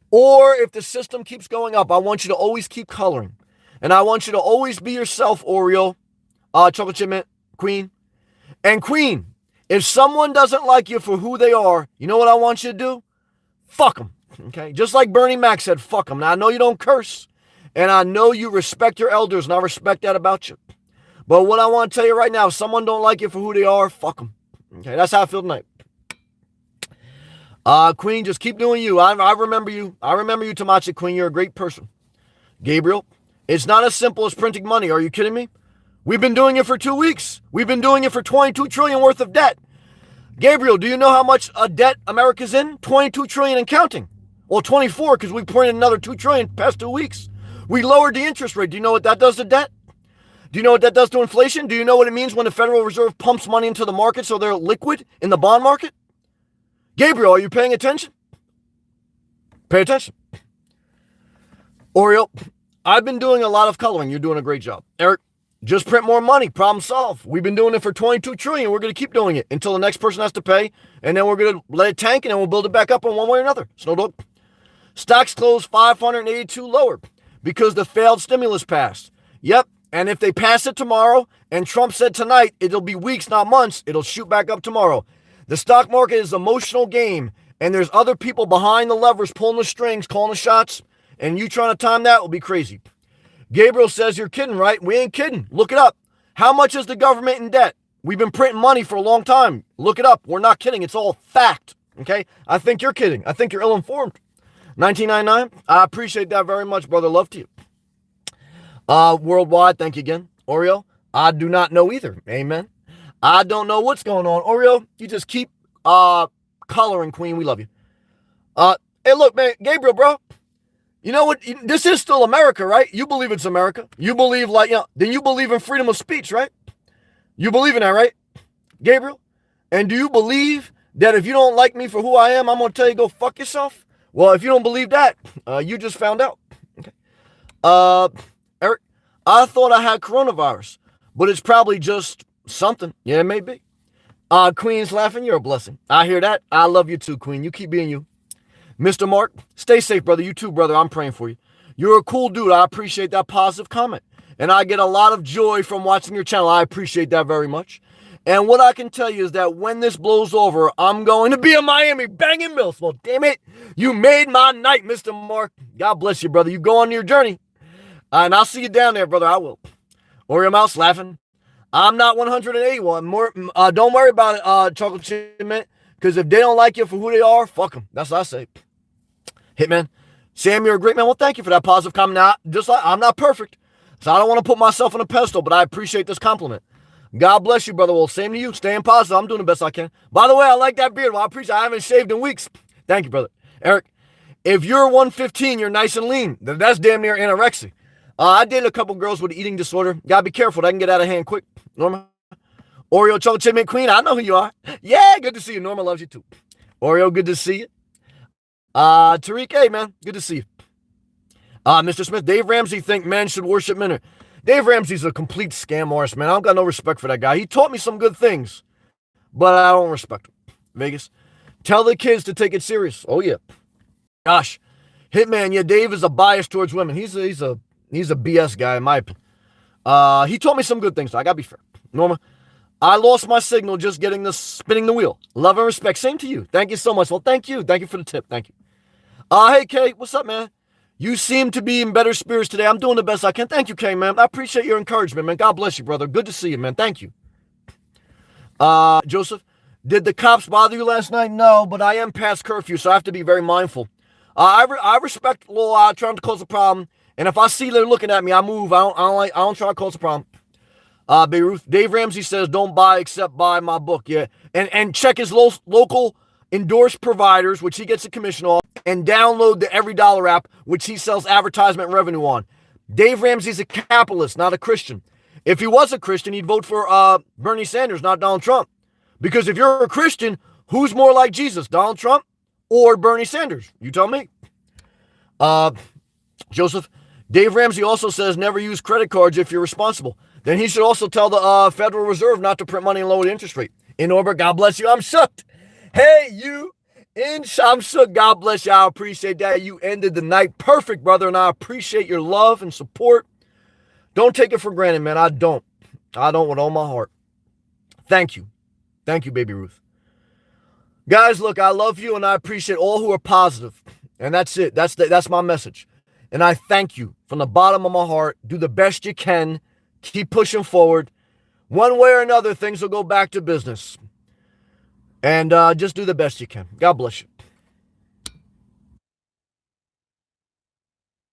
or if the system keeps going up, I want you to always keep coloring. And I want you to always be yourself, Oreo, Chocolate Chip Mint, Queen. And Queen, if someone doesn't like you for who they are, you know what I want you to do? Fuck them. Okay? Just like Bernie Mac said, fuck them. Now, I know you don't curse, and I know you respect your elders, and I respect that about you. But what I want to tell you right now, if someone don't like you for who they are, fuck them. Okay? That's how I feel tonight. Queen, just keep doing you. I remember you. I remember you, Tamachi Queen. You're a great person. Gabriel, it's not as simple as printing money. Are you kidding me? We've been doing it for 2 weeks. We've been doing it for $22 trillion worth of debt. Gabriel, do you know how much debt America's in? $22 trillion and counting. Well, 24 because we printed another $2 trillion past 2 weeks. We lowered the interest rate. Do you know what that does to debt? Do you know what that does to inflation? Do you know what it means when the Federal Reserve pumps money into the market so they're liquid in the bond market? Gabriel, are you paying attention? Pay attention. Oreo, I've been doing a lot of coloring. You're doing a great job. Eric, just print more money. Problem solved. We've been doing it for $22 trillion. We're going to keep doing it until the next person has to pay, and then we're going to let it tank, and then we'll build it back up in one way or another. Snow Dog. Stocks closed 582 lower because the failed stimulus passed. Yep, and if they pass it tomorrow, and Trump said tonight, it'll be weeks, not months, it'll shoot back up tomorrow. The stock market is an emotional game, and there's other people behind the levers pulling the strings, calling the shots, and you trying to time that will be crazy. Gabriel says, you're kidding, right? We ain't kidding. Look it up. How much is the government in debt? We've been printing money for a long time. Look it up. We're not kidding. It's all fact, okay? I think you're kidding. I think you're ill-informed. 1999, I appreciate that very much, brother. Love to you. Worldwide, thank you again. Oreo, I do not know either. Amen. I don't know what's going on. Oreo, you just keep coloring, Queen. We love you. Hey, look, man, Gabriel, bro. You know what? This is still America, right? You believe it's America. You believe then you believe in freedom of speech, right? You believe in that, right? Gabriel? And do you believe that if you don't like me for who I am, I'm going to tell you go fuck yourself? Well, if you don't believe that, you just found out. Okay. Eric, I thought I had coronavirus, but it's probably just something. Yeah, it may be. Queen's laughing. You're a blessing. I hear that. I love you too, Queen. You keep being you. Mr. Mark, stay safe, brother. You too, brother. I'm praying for you. You're a cool dude. I appreciate that positive comment. And I get a lot of joy from watching your channel. I appreciate that very much. And what I can tell you is that when this blows over, I'm going to be in Miami banging MILFs. Well, damn it. You made my night, Mr. Mark. God bless you, brother. You go on your journey. And I'll see you down there, brother. I will. Oreo Mouse laughing. I'm not 181. Don't worry about it, Chocolate Chip Mint. Because if they don't like you for who they are, fuck them. That's what I say. Hitman, Sam, you're a great man. Well, thank you for that positive comment. Now, just like I'm not perfect, so I don't want to put myself on a pedestal, but I appreciate this compliment. God bless you, brother. Well, same to you. Staying positive. I'm doing the best I can. By the way, I like that beard. Well, I appreciate it. I haven't shaved in weeks. Thank you, brother. Eric, if you're 115, you're nice and lean. That's damn near anorexia. I dated a couple girls with an eating disorder. Gotta be careful. That can get out of hand quick. Norma. Oreo Chocolate Chip Mint Queen, I know who you are. Yeah, good to see you. Norma loves you too. Oreo, good to see you. Tariq, hey, man, good to see you. Mr. Smith, Dave Ramsey think men should worship men. Dave Ramsey's a complete scam artist, man. I don't got no respect for that guy. He taught me some good things, but I don't respect him. Vegas, tell the kids to take it serious. Oh, yeah. Gosh, Hitman, yeah, Dave is a bias towards women. He's a BS guy, in my opinion. He taught me some good things, so I gotta be fair. Norma, I lost my signal just spinning the wheel. Love and respect. Same to you. Thank you so much. Well, thank you. Thank you for the tip. Thank you. Hey, Kay. What's up, man? You seem to be in better spirits today. I'm doing the best I can. Thank you, Kay, man. I appreciate your encouragement, man. God bless you, brother. Good to see you, man. Thank you. Joseph, did the cops bother you last night? No, but I am past curfew, so I have to be very mindful. I respect law. I'm trying to cause a problem. And if I see they're looking at me, I move. I don't try to cause a problem. Beirut, Dave Ramsey says, don't buy except buy my book. Yeah. And check his local endorsed providers, which he gets a commission off, and download the Every Dollar app, which he sells advertisement revenue on. Dave Ramsey's a capitalist, not a Christian. If he was a Christian, he'd vote for Bernie Sanders, not Donald Trump. Because if you're a Christian, who's more like Jesus, Donald Trump or Bernie Sanders? You tell me. Joseph, Dave Ramsey also says never use credit cards if you're responsible. Then he should also tell the Federal Reserve not to print money and lower the interest rate. In Orbit, God bless you. I'm shook. Hey, you. I'm shook. God bless you. I appreciate that. You ended the night perfect, brother, and I appreciate your love and support. Don't take it for granted, man. I don't with all my heart. Thank you. Thank you, Baby Ruth. Guys, look, I love you, and I appreciate all who are positive. And that's it. That's my message. And I thank you from the bottom of my heart. Do the best you can. Keep pushing forward. One way or another, things will go back to business. And just do the best you can. God bless you.